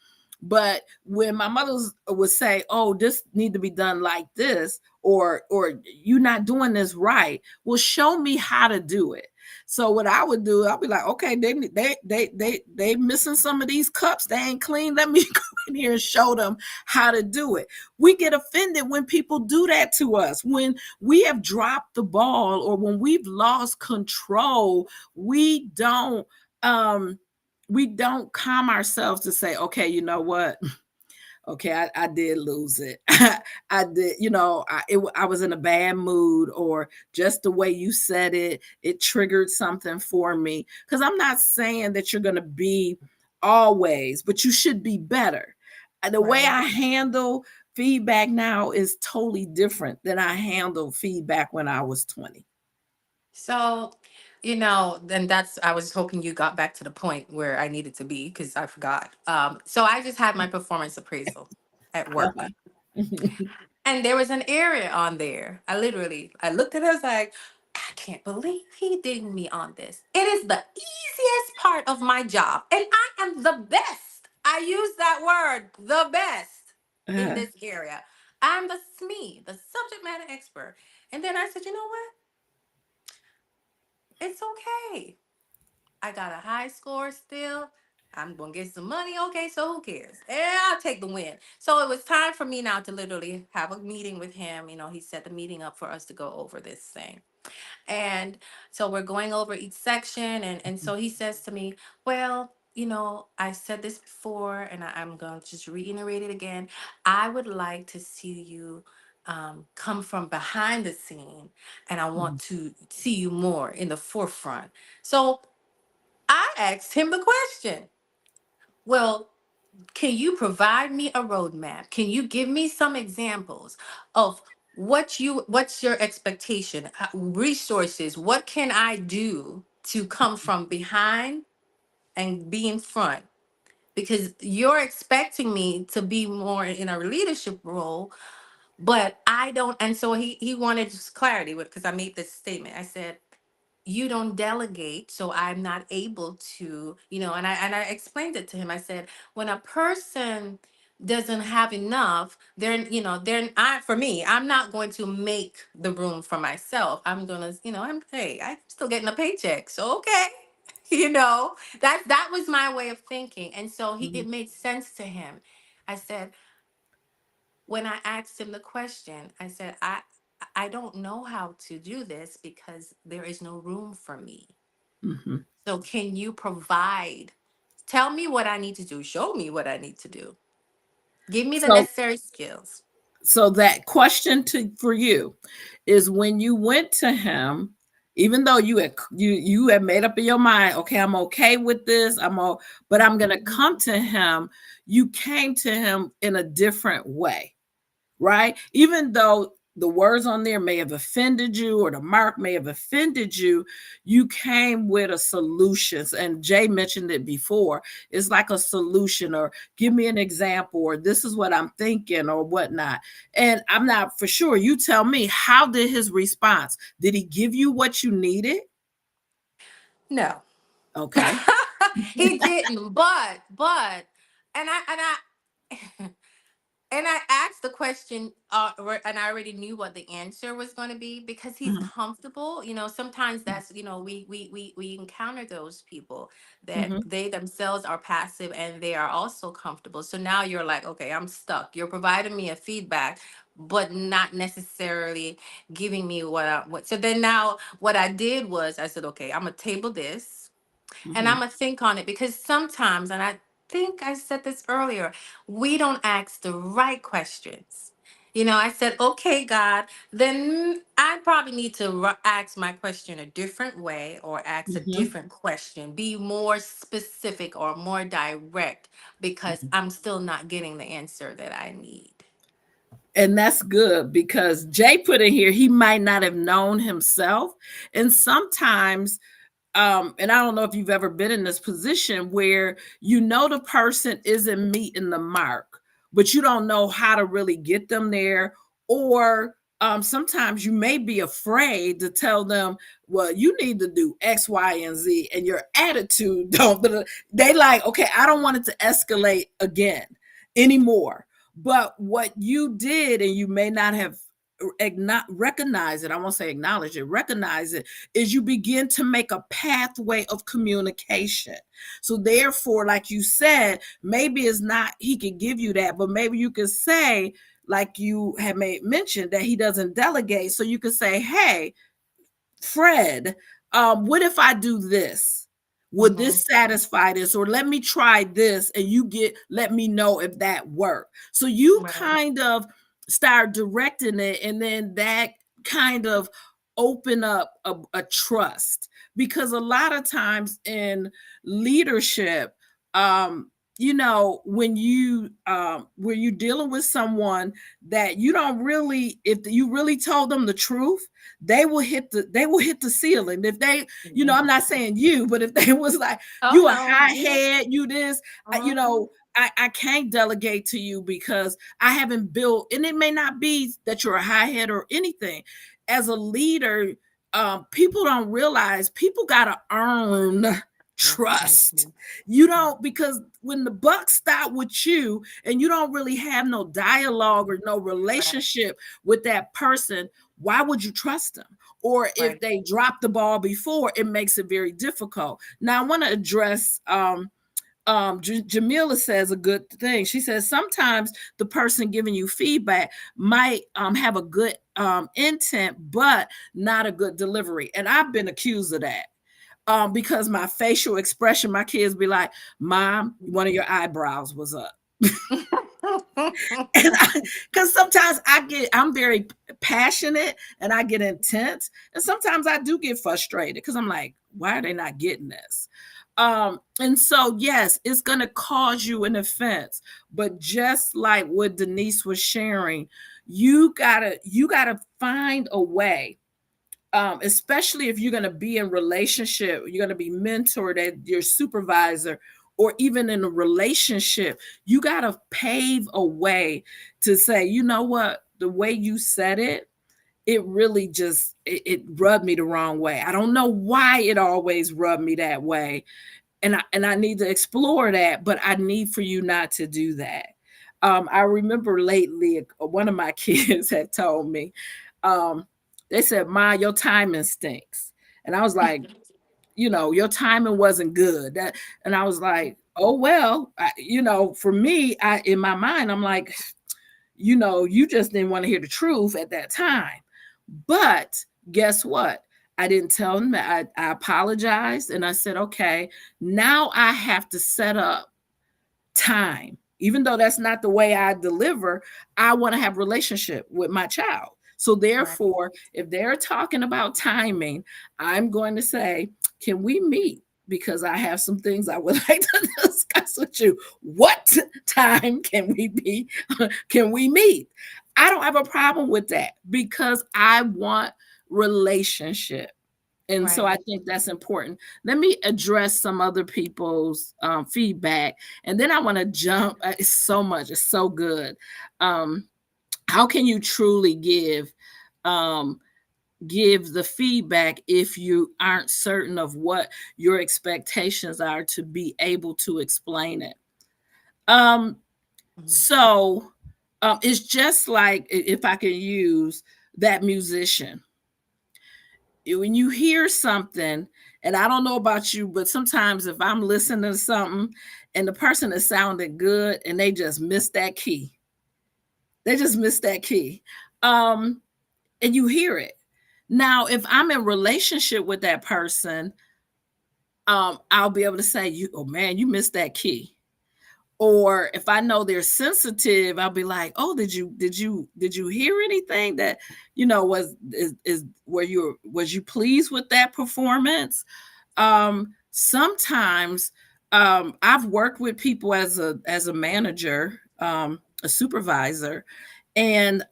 But when my mother would say, "Oh, this need to be done like this," or "You not doing this right," well, show me how to do it. So what I would do, I'll be like, "Okay, they missing some of these cups. They ain't clean. Let me go in here and show them how to do it." We get offended when people do that to us. When we have dropped the ball or when we've lost control, um we don't calm ourselves to say, okay, you know what? Okay, I did lose it. I did, I was in a bad mood, or just the way you said it triggered something for me. Because I'm not saying that you're going to be always, but you should be better. The way Right. I handle feedback now is totally different than I handled feedback when I was 20. So, then I was hoping you got back to the point where I needed to be because I forgot. So I just had my performance appraisal at work. And there was an area on there. I looked at it, I was like, I can't believe he did me on this. It is the easiest part of my job. And I am the best. I use that word, the best in Uh, this area. I'm the SME, the subject matter expert. And then I said, you know what? It's okay. I got a high score still. I'm gonna get some money. Okay, so who cares? Yeah, I'll take the win. So it was time for me now to literally have a meeting with him. He set the meeting up for us to go over this thing. And so we're going over each section. And so he says to me, well, I said this before and I'm going to just reiterate it again. I would like to see you come from behind the scene and I want to see you more in the forefront. So I asked him the question, well, can you provide me a roadmap? Can you give me some examples of what's your expectation, resources? What can I do to come from behind and be in front? Because you're expecting me to be more in a leadership role, but I don't. And so he wanted just clarity with, because I made this statement. I said, you don't delegate, so I'm not able to, and I explained it to him. I said, when a person doesn't have enough, for me, I'm not going to make the room for myself. I'm gonna, I'm still getting a paycheck, so okay. That was my way of thinking. And so it made sense to him. I said, when I asked him the question, I said, I don't know how to do this because there is no room for me. mhm. So can you provide? Tell me what I need to do. Show me what I need to do. Give me the So necessary skills. that question for you is, when you went to him, even though you had made up in your mind, okay, I'm okay with this, but I'm gonna come to him. You came to him in a different way, right? Even though the words on there may have offended you or the mark may have offended you, you came with a solution. And Jay mentioned it before. It's like a solution, or give me an example, or this is what I'm thinking, or whatnot. And I'm not for sure. You tell me, how did his response? Did he give you what you needed? No. Okay. He didn't, and I and I asked the question, and I already knew what the answer was going to be because he's Mhm, comfortable. Sometimes that's, we encounter those people that mhm, they themselves are passive and they are also comfortable. So now you're like, okay, I'm stuck. You're providing me a feedback, but not necessarily giving me what. So then now what I did was I said, okay, I'm gonna table this and I'm mhm, gonna think on it because sometimes, and I think I said this earlier, we don't ask the right questions. I said, okay, God, then I probably need to ask my question a different way or ask a mhm, different question, be more specific or more direct because mhm. I'm still not getting the answer that I need. And that's good because Jay put in here, he might not have known himself. And sometimes and I don't know if you've ever been in this position where you know the person isn't meeting the mark, but you don't know how to really get them there. Or sometimes you may be afraid to tell them, well, you need to do X, Y, and Z, and your attitude don't. They like, okay, I don't want it to escalate again anymore. But what you did, and you may not have recognize it, I won't say acknowledge it, recognize it, is you begin to make a pathway of communication. So therefore, like you said, maybe it's not he could give you that, but maybe you could say, like you had made mention, that he doesn't delegate. So you could say, hey, Fred, what if I do this? Would Mm-hmm. this satisfy this? Or let me try this and let me know if that worked. So you Right. kind of start directing it, and then that kind of open up a trust. Because a lot of times in leadership, when you're dealing with someone that you don't really, if you really told them the truth, they will hit the ceiling. If they, Mhm. I'm not saying you, but if they was like, Oh you a no. high Yeah. head, you this, Mm-hmm. I can't delegate to you because I haven't built, and it may not be that you're a high head or anything. As a leader, people don't realize people gotta earn trust. Mm-hmm. You don't, because when the buck stop with you and you don't really have no dialogue or no Right. relationship with that person, why would you trust them? Or if Right. they dropped the ball before, it makes it very difficult. Now I want to address Jamila says a good thing. She says sometimes the person giving you feedback might have a good intent, but not a good delivery. And I've been accused of that. Because my facial expression, my kids be like, Mom, one of your eyebrows was up. And because sometimes I'm very passionate and I get intense, and sometimes I do get frustrated because I'm like, why are they not getting this? And so yes, it's going to cause you an offense, but just like what Denise was sharing, you gotta find a way, especially if you're going to be in relationship, you're going to be mentored at your supervisor, or even in a relationship, you got to pave a way to say, you know what, the way you said it, it really just it rubbed me the wrong way. I don't know why it always rubbed me that way, and I need to explore that, but I need for you not to do that. I remember lately, one of my kids had told me, um, they said, "Ma, your timing stinks," and I was like, your timing wasn't good. And I was like, "Oh well," for me, I in my mind, I'm like, you just didn't want to hear the truth at that time. But guess what? I didn't tell him that. I apologized and I said, okay, now I have to set up time. Even though that's not the way I deliver, I want to have relationship with my child. So Right. therefore, if they're talking about timing, I'm going to say, can we meet? Because I have some things I would like to discuss with you. What time can we be? Can we meet? I don't have a problem with that because I want relationship. And so Right. I think that's important. Let me address some other people's feedback, and then I want to jump. It's so much. It's so good. Um, how can you truly give? Um, give the feedback if you aren't certain of what your expectations are to be able to explain it. Um, Mhm. so it's just like, if I can use that musician, when you hear something, and I don't know about you, but sometimes if I'm listening to something and the person is sounding good and they just miss that key, they just miss that key. Um, and you hear it. Now, if I'm in relationship with that person, I'll be able to say, "You, oh man, you missed that key." Or if I know they're sensitive, I'll be like, "Oh, did you hear anything that was is were you was you pleased with that performance?" Sometimes I've worked with people as a manager, a supervisor, and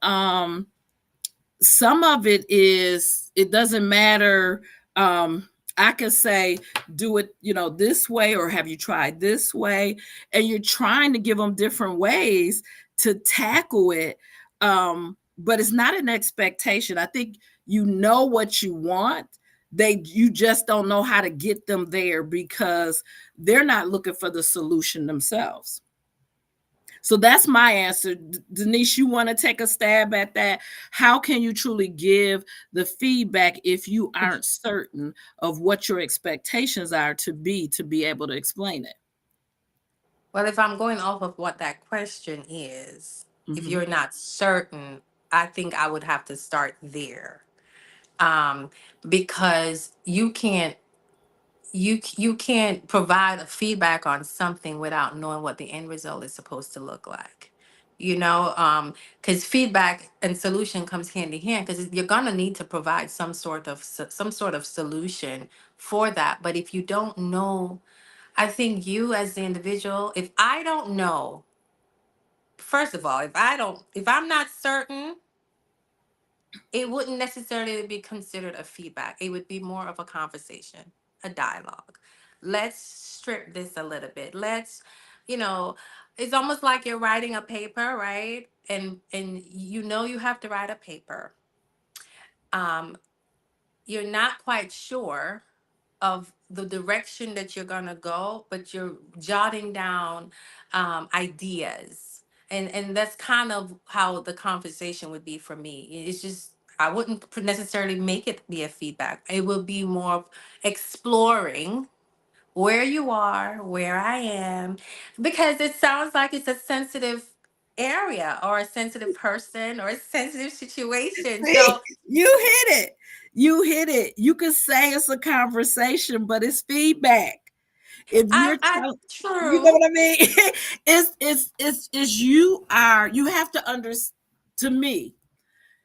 some of it is, it doesn't matter. um I can say, do it, this way, or have you tried this way? And you're trying to give them different ways to tackle it. But it's not an expectation. I think you know what you want. You just don't know how to get them there because they're not looking for the solution themselves. So that's my answer. Denise, you want to take a stab at that? How can you truly give the feedback if you aren't certain of what your expectations are to be able to explain it? Well, if I'm going off of what that question is, if Hmm. you're not certain, I think I would have to start there. Um, because you can't provide a feedback on something without knowing what the end result is supposed to look like. Because feedback and solution comes hand in hand, because you're gonna need to provide some sort of solution for that. But if you don't know, I think you as the individual, if I don't know, first of all, if I'm not certain, it wouldn't necessarily be considered a feedback. It would be more of a conversation, a dialogue. Let's strip this a little bit. You know, it's almost like you're writing a paper, right? And you have to write a paper. Um, you're not quite sure of the direction that you're gonna go, but you're jotting down ideas, and that's kind of how the conversation would be for me. It's just I wouldn't necessarily make it be a feedback. It would be more of exploring where you are, where I am, because it sounds like it's a sensitive area or a sensitive person or a sensitive situation. See, So you hit it. You hit it. You could say it's a conversation, but it's feedback. If you're I telling, you know true. what I mean? You have to understand. To me,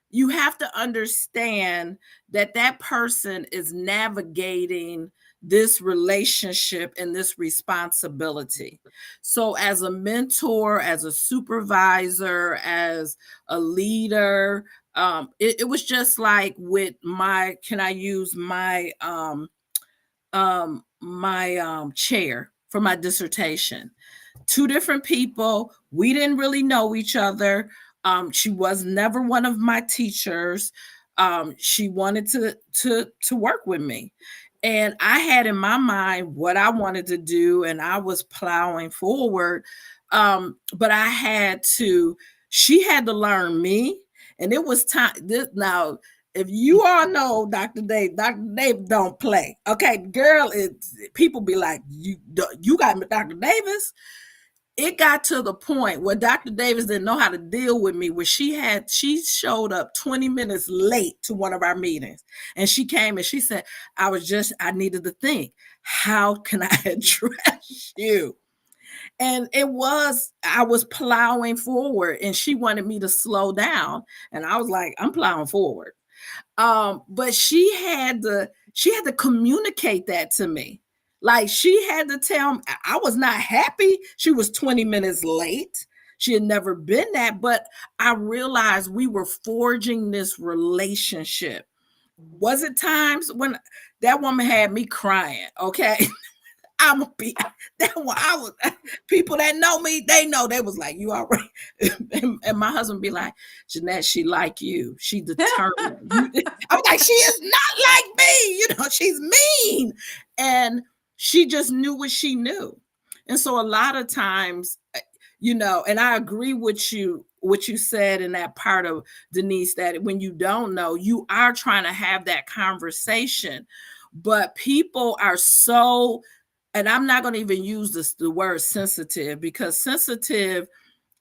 you have to understand that that person is navigating this relationship and this responsibility. So as a mentor, as a supervisor, as a leader, it was just like with my, can I use my chair for my dissertation? Two different people. We didn't really know each other. She was never one of my teachers. She wanted to work with me, and I had in my mind what I wanted to do, and I was plowing forward. But I had to. She had to learn me, and it was time. Now, if you all know Dr. Dave don't play. Okay, girl, people be like, you got Dr. Davis. It got to the point where Dr. Davis didn't know how to deal with me, where she showed up 20 minutes late to one of our meetings. And she came and she said, I needed to think, how can I address you? And I was plowing forward and she wanted me to slow down. And I was like, I'm plowing forward. But she had to communicate that to me. Like, she had to tell me I was not happy she was 20 minutes late. She had never been that, but I realized we were forging this relationship. Was it times when that woman had me crying? Okay. I'm gonna be that one. I was people that know me, they know they was like, you all right. And my husband be like, Jeanette, she like you. She determined. You I was like, she is not like me, she's mean. And she just knew what she knew. And so a lot of times, and I agree with you, what you said in that part of Denise, that when you don't know, you are trying to have that conversation. But people are so, and I'm not going to even use the word sensitive, because sensitive,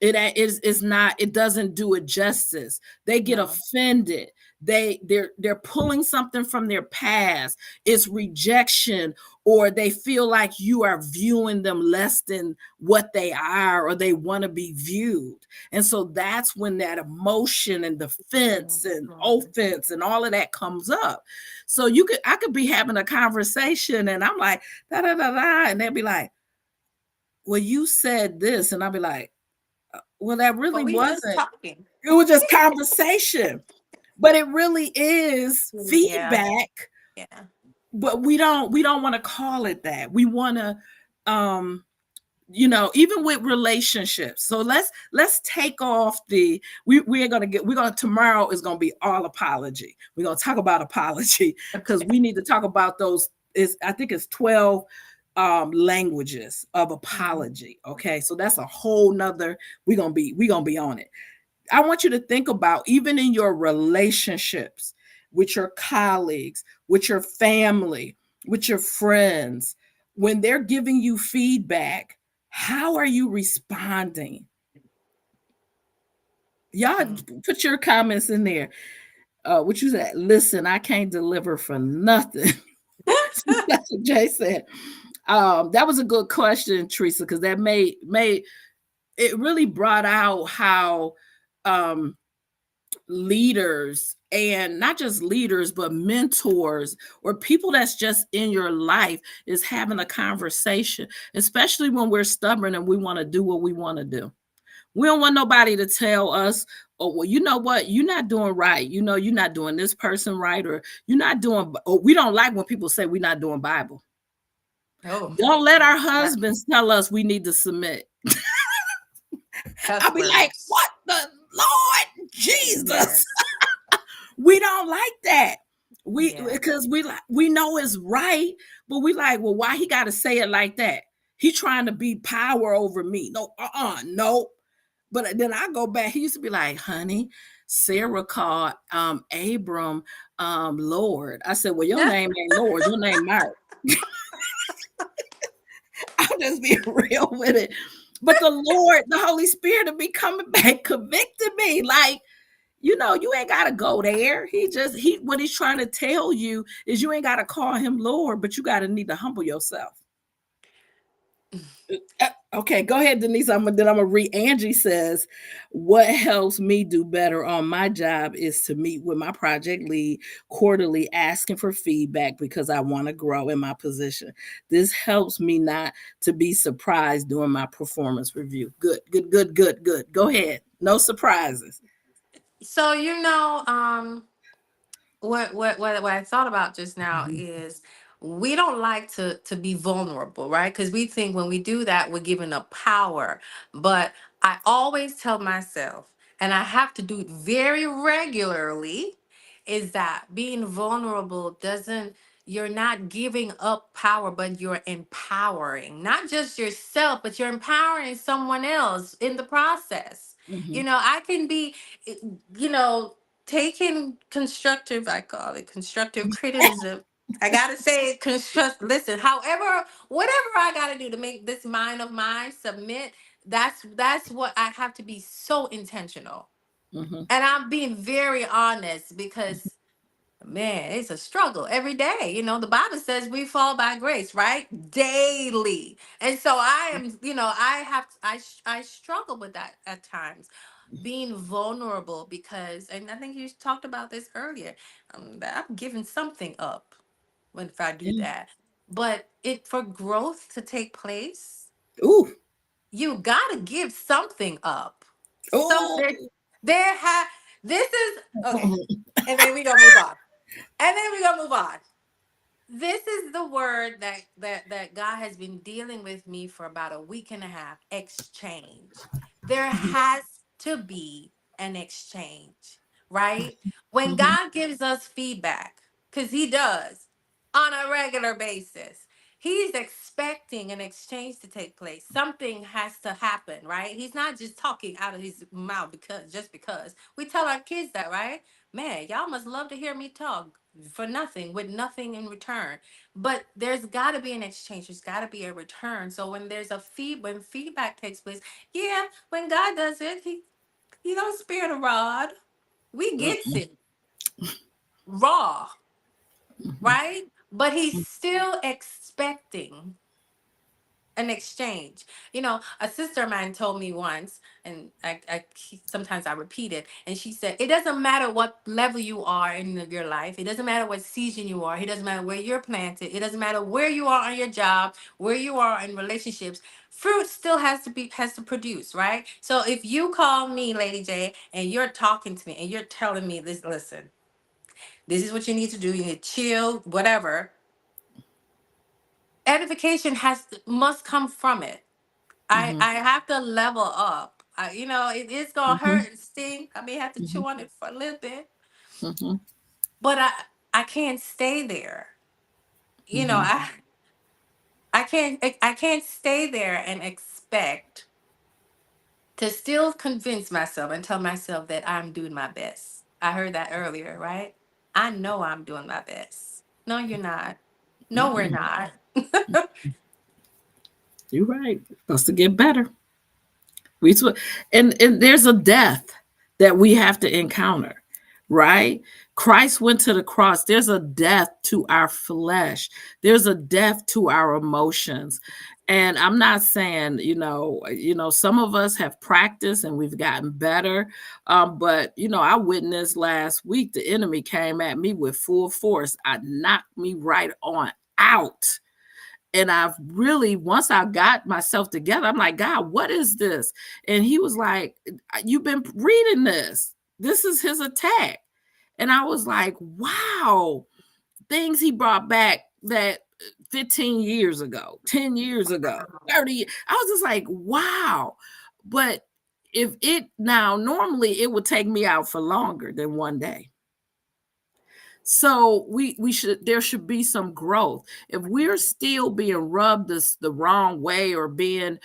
it is not, it doesn't do it justice. They get No. offended. They're pulling something from their past. It's rejection, or they feel like you are viewing them less than what they are, or they want to be viewed. And so that's when that emotion and defense and Mhm. offense and all of that comes up. So I could be having a conversation and I'm like, da da da da, and they'll be like, well, you said this, and I'll be like, well, that really But we just wasn't. talking. It was just conversation. But it really is Yeah. feedback, Yeah. but we don't want to call it that. We want to um even with relationships. So let's take off we're gonna tomorrow is gonna be all apology. We're gonna talk about apology because we need to talk about those. Is I think it's 12 languages of Mhm. apology. Okay, so that's a whole nother. We're gonna be on it. I want you to think about, even in your relationships with your colleagues, with your family, with your friends, when they're giving you feedback, how are you responding? Y'all Mm. put your comments in there. What you said, listen, I can't deliver for nothing. That's what Jay said. That was a good question, Teresa, because that made it really brought out how um leaders, and not just leaders but mentors or people that's just in your life, is having a conversation, especially when we're stubborn and we want to do what we want to do. We don't want nobody to tell us, oh, well, you know what, you're not doing right, you're not doing this person right, or you're not doing, or we don't like when people say we're not doing Bible. Oh, Don't let our that, husbands tell us we need to submit. cuss I'll be like, words. what the Lord Jesus? Yes. We don't like that. We Yeah. Because we know it's right, but we like, well, why he got to say it like that? He trying to be power over me. No, no. But then I go back. He used to be like, honey, Sarah called Abram Lord. I said, well, your name ain't Lord. Your name Mark. I'll just be real with it. But the Lord, the Holy Spirit will be coming back, convicting me. Like, you ain't gotta go there. He what he's trying to tell you is you ain't gotta call him Lord, but you gotta need to humble yourself. Okay, go ahead, Denise. I'm gonna read. Angie says, "What helps me do better on my job is to meet with my project lead quarterly, asking for feedback because I want to grow in my position. This helps me not to be surprised during my performance review." Good, good, good, good, good. Go ahead. No surprises. So what I thought about just now Mhm, is we don't like to be vulnerable, right? Because we think when we do that, we're giving up power. But I always tell myself, and I have to do it very regularly, is that being vulnerable doesn't, you're not giving up power, but you're empowering not just yourself, but you're empowering someone else in the process. mhm. I can be, you know, taking constructive, I call it constructive criticism. I gotta say construct, listen, however, whatever I gotta do to make this mind of mine submit, that's what I have to be so intentional. Mhm. And I'm being very honest because man, it's a struggle every day. The Bible says we fall by grace, right? Daily. And so I am, I struggle with that at times, being vulnerable, because, and I think you talked about this earlier, that I'm giving something up when if I do Yeah. that. But it for growth to take place, Ooh. you gotta give something up. Ooh. Something there have this is okay. And then we gonna move on. And then we gonna move on. This is the word that God has been dealing with me for about a week and a half. Exchange. There Mhm, has to be an exchange, right? When mhm, God gives us feedback, because He does on a regular basis, He's expecting an exchange to take place. Something has to happen, right? He's not just talking out of his mouth because just because. We tell our kids that, right? Man, y'all must love to hear me talk for nothing, with nothing in return. But there's got to be an exchange. There's got to be a return. So when there's when feedback takes place, yeah, when God does it, he don't spare the rod. We gets mm-mm, it raw, mhm, right? But he's still expecting an exchange. A sister of mine told me once, and sometimes I repeat it, and she said, it doesn't matter what level you are in your life. It doesn't matter what season you are. It doesn't matter where you're planted. It doesn't matter where you are on your job, where you are in relationships. Fruit still has to produce, right? So if you call me, Lady J, and you're talking to me and you're telling me this, listen, this is what you need to do. You need to chill, whatever. Edification must come from it. mhm, I have to level up. It's gonna mhm, hurt and sting. I may have to chew mhm, on it for a little bit, mhm, but I can't stay there. You know, mhm. I can't stay there and expect to still convince myself and tell myself that I'm doing my best. I heard that earlier, right? I know I'm doing my best. No, you're not. No, we're Mm-mm. not. You're right. Supposed to get better. We sw- and there's a death that we have to encounter, right? Christ went to the cross. There's a death to our flesh. There's a death to our emotions. And I'm not saying, some of us have practiced and we've gotten better. But I witnessed last week the enemy came at me with full force. I knocked me right on out, and I've really, once I got myself together, I'm like, God, what is this? And he was like, you've been reading this. This is his attack. And I was like, wow, things he brought back that 15 years ago, 10 years ago, 30. I was just like, wow. But if it now, normally it would take me out for longer than one day. So we should, there should be some growth. If we're still being rubbed the wrong way, or being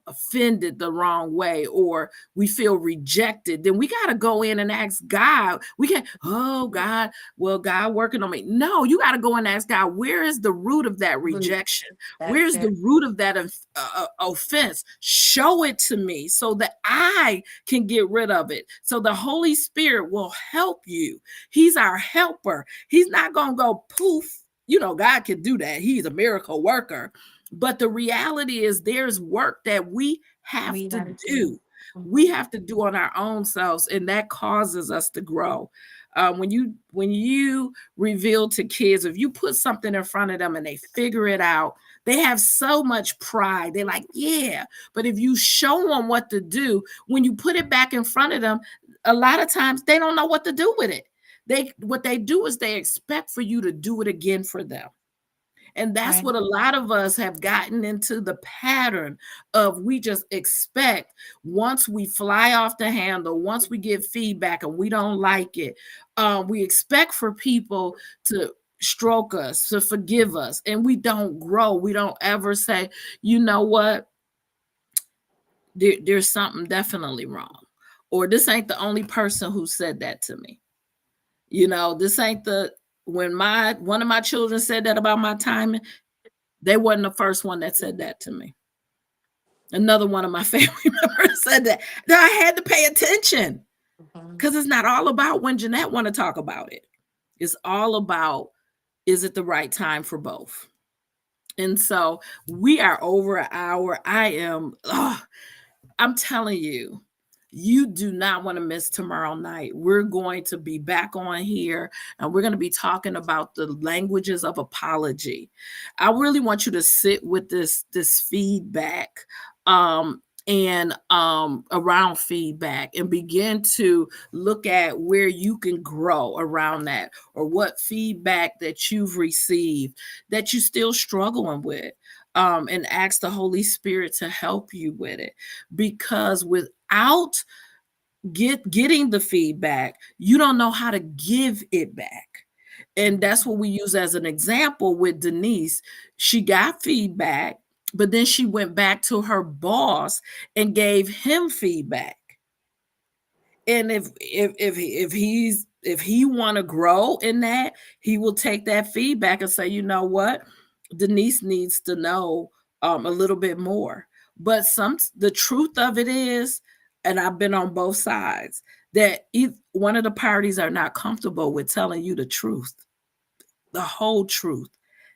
offended the wrong way, or we feel rejected, then we got to go in and ask God. We can't, oh God, well, God working on me. No, you got to go and ask God, where is the root of that Root. rejection? That's Where's the it. root of that offense? Show it to me so that I can get rid of it, so the Holy Spirit will help you. He's our helper. He's not going to go poof. God can do that. He's a miracle worker. But the reality is, there's work that we have We to gotta do. do. We Mhm. have to do on our own selves, and that causes us to grow. When you reveal to kids, if you put something in front of them and they figure it out, they have so much pride. They're like, yeah. But if you show them what to do, when you put it back in front of them, a lot of times they don't know what to do with it. What they do is they expect for you to do it again for them. And that's Right. what a lot of us have gotten into the pattern of. We just expect, once we fly off the handle, once we get feedback and we don't like it, we expect for people to stroke us, to forgive us, and we don't grow. We don't ever say, you know what, there's something definitely wrong, or this ain't the only person who said that to me. This ain't the when my one of my children said that about my timing, they wasn't the first one that said that to me. Another one of my family members said that. Now I had to pay attention, Mhm. because it's not all about when Jeanette want to talk about it. It's all about, is it the right time for both? And so we are over an hour. I'm telling you, you do not want to miss tomorrow night. We're going to be back on here, and we're going to be talking about the languages of apology. I really want you to sit with this feedback. and around feedback, and begin to look at where you can grow around that, or what feedback that you've received that you still struggling with, and ask the Holy Spirit to help you with it, because without getting the feedback, you don't know how to give it back. And that's what we use as an example with Denise. She got feedback, but then she went back to her boss and gave him feedback. And if he want to grow in that, he will take that feedback and say, you know what, Denise needs to know a little bit more. But the truth of it is, and I've been on both sides, that one of the parties are not comfortable with telling you the truth, the whole truth,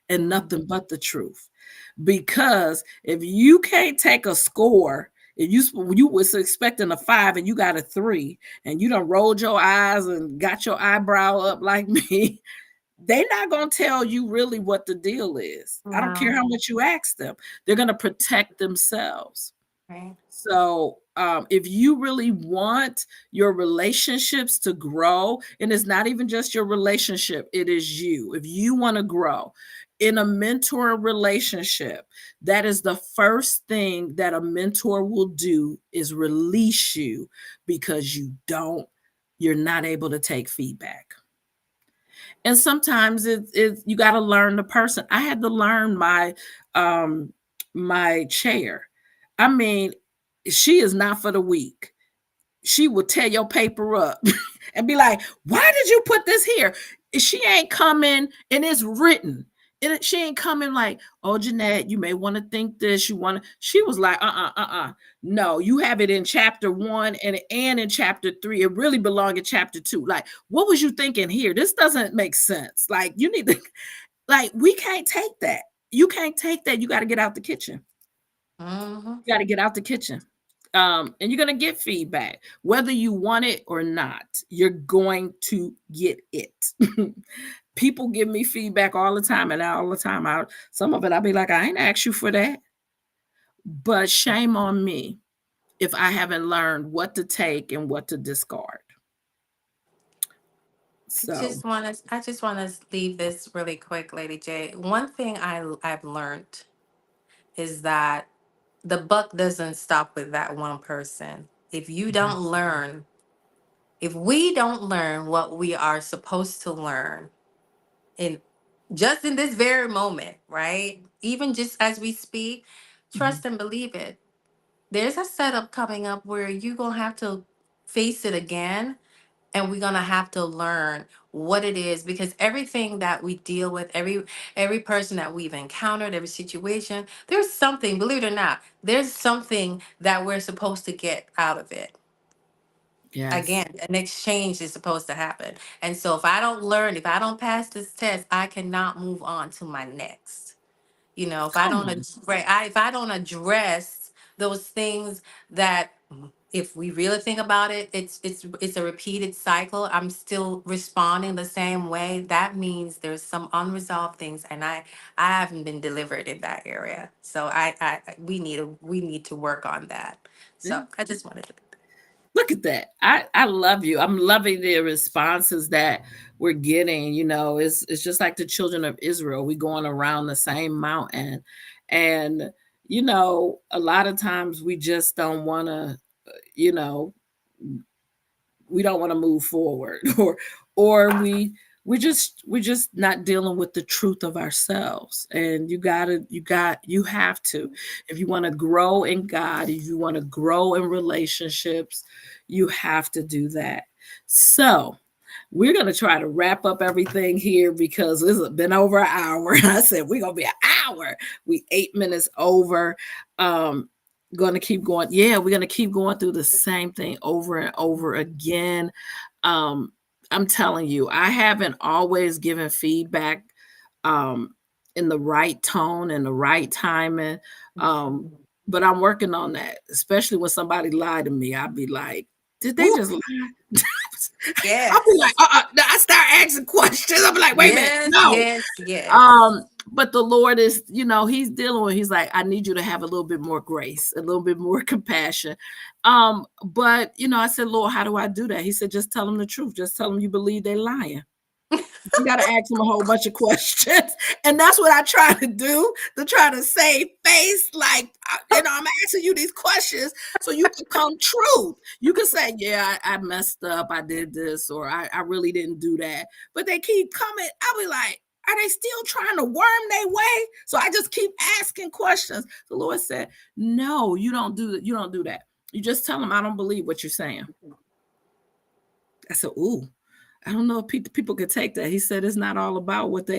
and Mhm. nothing but the truth. Because if you can't take a score, if you was expecting a 5 and you got a 3, and you done rolled your eyes and got your eyebrow up like me, they're not gonna tell you really what the deal is. I don't care No. how much you ask them. They're gonna protect themselves. Right. So, if you really want your relationships to grow, and it's not even just your relationship, it is you. If you want to grow in a mentor relationship, that is the first thing that a mentor will do is release you, because you're not able to take feedback. And sometimes it's you got to learn the person. I had to learn um my chair. I mean, she is not for the weak. She will tear your paper up and be like, "Why did you put this here?" She ain't coming, and it's written. She ain't coming like, "Oh, Jeanette, you may want to think this. You want to." She was like, No, you have it in chapter 1 and in chapter 3. It really belonged in chapter 2. Like, what was you thinking here? This doesn't make sense. Like, you need to, like, we can't take that. You can't take that. You got to get out the kitchen. Hmm. You got to get out the kitchen. And you're going to get feedback, whether you want it or not. You're going to get it. People give me feedback all the time, and all the time, some of it I'll be like, I ain't asked you for that. But shame on me if I haven't learned what to take and what to discard. So, I just want to leave this really quick, Lady J. One thing I've learned is that the buck doesn't stop with that one person. If you mhm, don't learn, if we don't learn what we are supposed to learn in just in this very moment, right? Even just as we speak, mhm, trust and believe it. There's a setup coming up where you're gonna have to face it again, and we're gonna have to learn what it is, because everything that we deal with, every person that we've encountered, every situation, there's something, believe it or not, there's something that we're supposed to get out of it. yes. Again, an exchange is supposed to happen. And so if I don't learn, if I don't pass this test, I cannot move on to my next. You know, if I Come don't on. if I don't address those things that, if we really think about it, it's a repeated cycle. I'm still responding the same way. That means there's some unresolved things, and I haven't been delivered in that area. So we need to work on that. So Yeah. I just wanted to. Look at that. I love you. I'm loving the responses that we're getting. It's just like the children of Israel. We going around the same mountain. And a lot of times we just don't want to, you know, we don't want to move forward, or we're just not dealing with the truth of ourselves. And you have to, if you want to grow in God, if you want to grow in relationships, you have to do that. So we're going to try to wrap up everything here, because it's been over an hour. And I said we're going to be an hour. We 8 minutes over. um going to keep going. Yeah, we're going to keep going through the same thing over and over again. um I'm telling you, I haven't always given feedback um in the right tone and the right timing. um but I'm working on that, especially when somebody lied to me. I'll be like, did they Woo! just lie? I'll be like, Yes. I start asking questions. I'll be like, wait a minute, Yes, no. yes, yes. but the Lord is, He's dealing with. He's like, I need you to have a little bit more grace, a little bit more compassion. But I said, Lord, how do I do that? He said, just tell them the truth. Just tell them you believe they're lying. You got to ask them a whole bunch of questions. And that's what I try to do, to try to save face. Like, I'm asking you these questions so you can come true. You can say, yeah, I messed up. I did this, or I really didn't do that. But they keep coming. I'll be like, are they still trying to worm their way? So I just keep asking questions. The Lord said, no, you don't do that. You don't do that. You just tell them, I don't believe what you're saying. I said, ooh. I don't know if people could take that. He said it's not all about what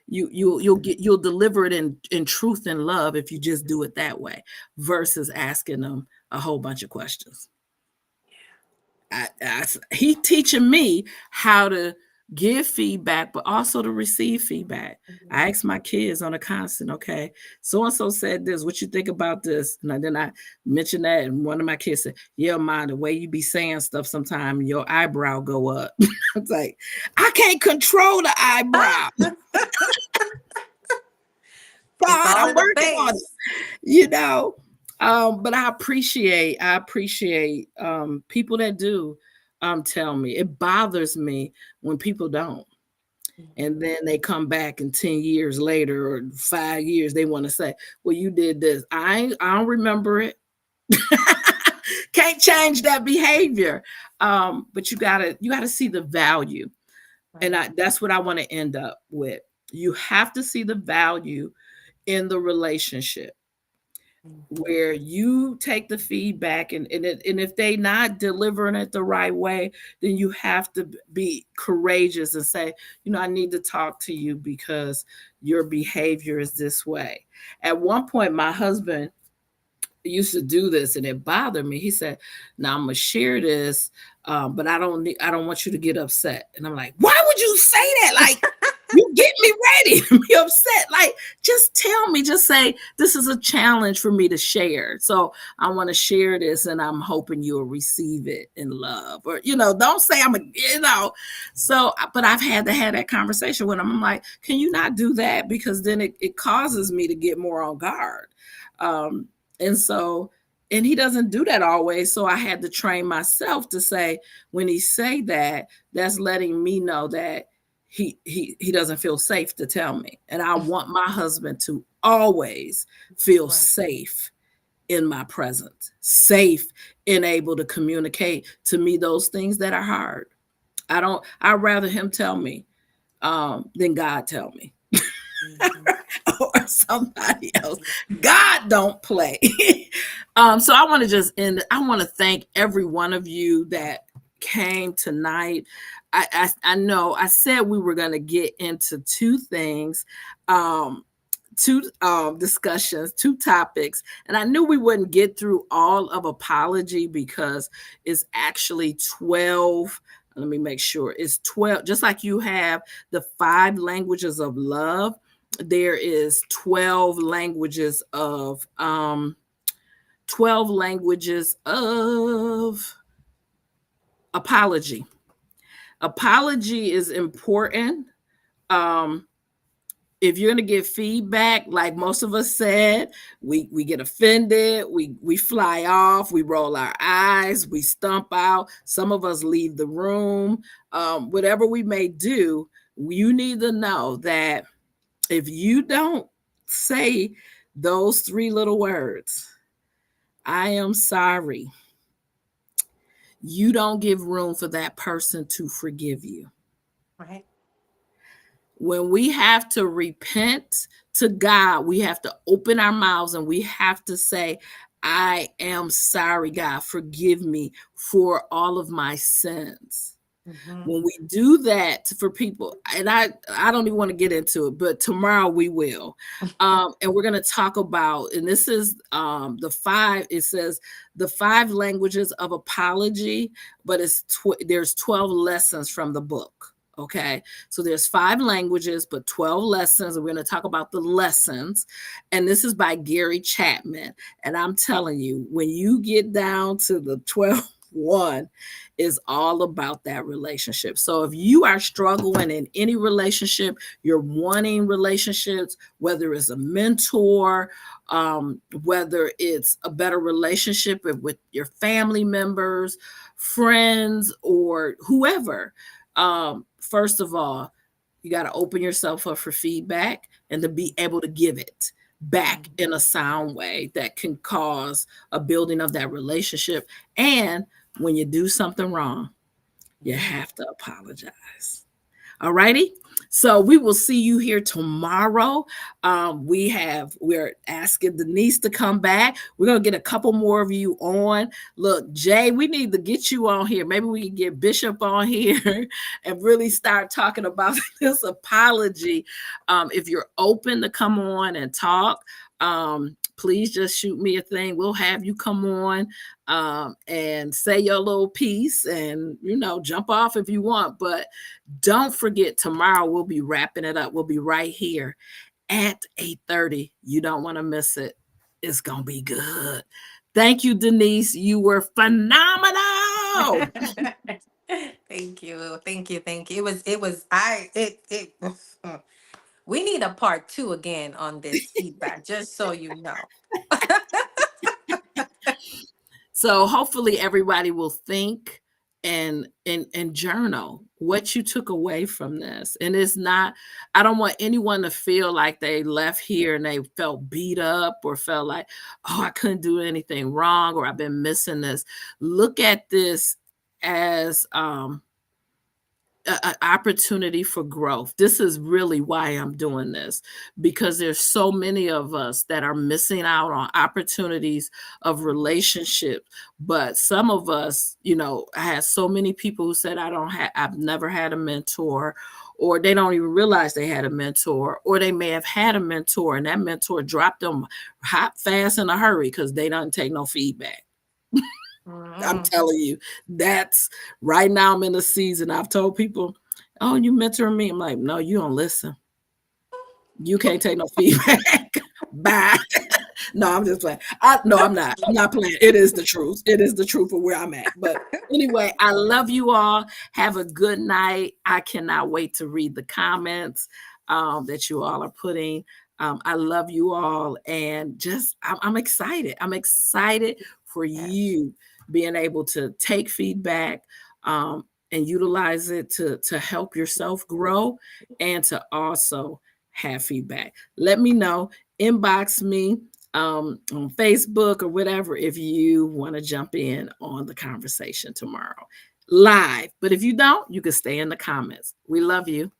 you'll deliver it in truth and love if you just do it that way, versus asking them a whole bunch of questions. He teaching me how to give feedback, but also to receive feedback. I ask my kids on a constant, okay, so and so said this. What you think about this? And then I mentioned that, and one of my kids said, "Yeah, Ma, the way you be saying stuff, sometimes your eyebrow go up." It's like I can't control the eyebrow. It's God, all I'm in the working on it. face. But I appreciate people that do tell me. It bothers me when people don't. And then they come back and 10 years later or 5 years, they want to say, well, you did this. I don't remember it. Can't change that behavior. But you gotta see the value. And Right. that's what I want to end up with. You have to see the value in the relationship, Mhm. where you take the feedback, and if they not delivering it the right way, then you have to be courageous and say, I need to talk to you because your behavior is this way. At one point, my husband used to do this and it bothered me. He said, now I'm gonna share this, but I don't want you to get upset. And I'm like, why would you say that? Like, you get me ready to be upset. Like, just tell me, just say, this is a challenge for me to share. So I want to share this and I'm hoping you'll receive it in love. Or, don't say So, but I've had to have that conversation with him. I'm like, can you not do that? Because then it causes me to get more on guard. Um, and so, and he doesn't do that always. So I had to train myself to say, when he say that, that's letting me know that he doesn't feel safe to tell me. And I want my husband to always feel Right. safe in my presence, safe and able to communicate to me those things that are hard. I'd rather him tell me than God tell me. Mhm. Or somebody else. God don't play. So I want to just end. I want to thank every one of you that came tonight. I know I said we were going to get into two things, two discussions, two topics, and I knew we wouldn't get through all of apology because it's actually 12. Let me make sure it's 12. Just like you have the 5 languages of love, there is 12 languages of apology. Apology is important. Um, if you're gonna give feedback, like most of us said, we get offended, we fly off, we roll our eyes, we stump out. Some of us leave the room. Whatever we may do, you need to know that if you don't say those 3 little words, I am sorry, you don't give room for that person to forgive you. Right. When we have to repent to God, we have to open our mouths and we have to say, I am sorry, God, forgive me for all of my sins. Mhm. When we do that for people, and I don't even want to get into it, but tomorrow we will. And we're going to talk about, and this is it says the 5 languages of apology, but there's 12 lessons from the book. Okay, so there's 5 languages, but 12 lessons, and we're going to talk about the lessons. And this is by Gary Chapman. And I'm telling you, when you get down to the 12 one is all about that relationship. So if you are struggling in any relationship, you're wanting relationships, whether it's a mentor, whether it's a better relationship with your family members, friends, or whoever, first of all, you got to open yourself up for feedback and to be able to give it back Mhm. in a sound way that can cause a building of that relationship. And when you do something wrong, you Mhm. have to apologize. All righty. So we will see you here tomorrow. We're asking Denise to come back. We're gonna get a couple more of you on. Look, Jay, we need to get you on here. Maybe we can get Bishop on here and really start talking about this apology. If you're open to come on and talk, please just shoot me a thing. We'll have you come on and say your little piece and jump off if you want. But don't forget, tomorrow we'll be wrapping it up. We'll be right here at 8:30. You don't want to miss it. It's going to be good. Thank you, Denise. You were phenomenal. Thank you. Thank you. Thank you. It was it we need a part two again on this feedback, just so you know. So hopefully everybody will think and journal what you took away from this. And it's not, I don't want anyone to feel like they left here and they felt beat up or felt like, oh, I couldn't do anything wrong or I've been missing this. Look at this as an opportunity for growth. This is really why I'm doing this, because there's so many of us that are missing out on opportunities of relationship. But some of us, I had so many people who said I've never had a mentor, or they don't even realize they had a mentor, or they may have had a mentor and that mentor dropped them hot fast in a hurry because they don't take no feedback. I'm Mhm. telling you, that's right now. I'm in a season. I've told people, "Oh, you mentoring me?" I'm like, "No, you don't listen. You can't take no feedback. Bye." No, I'm just playing. No, I'm not. I'm not playing. It is the truth. It is the truth of where I'm at. But anyway, I love you all. Have a good night. I cannot wait to read the comments that you all are putting. I love you all, and I'm excited. I'm excited for Yes. you being able to take feedback and utilize it to help yourself grow and to also have feedback. Let me know. Inbox me on Facebook or whatever if you want to jump in on the conversation tomorrow live. But if you don't, you can stay in the comments. We love you.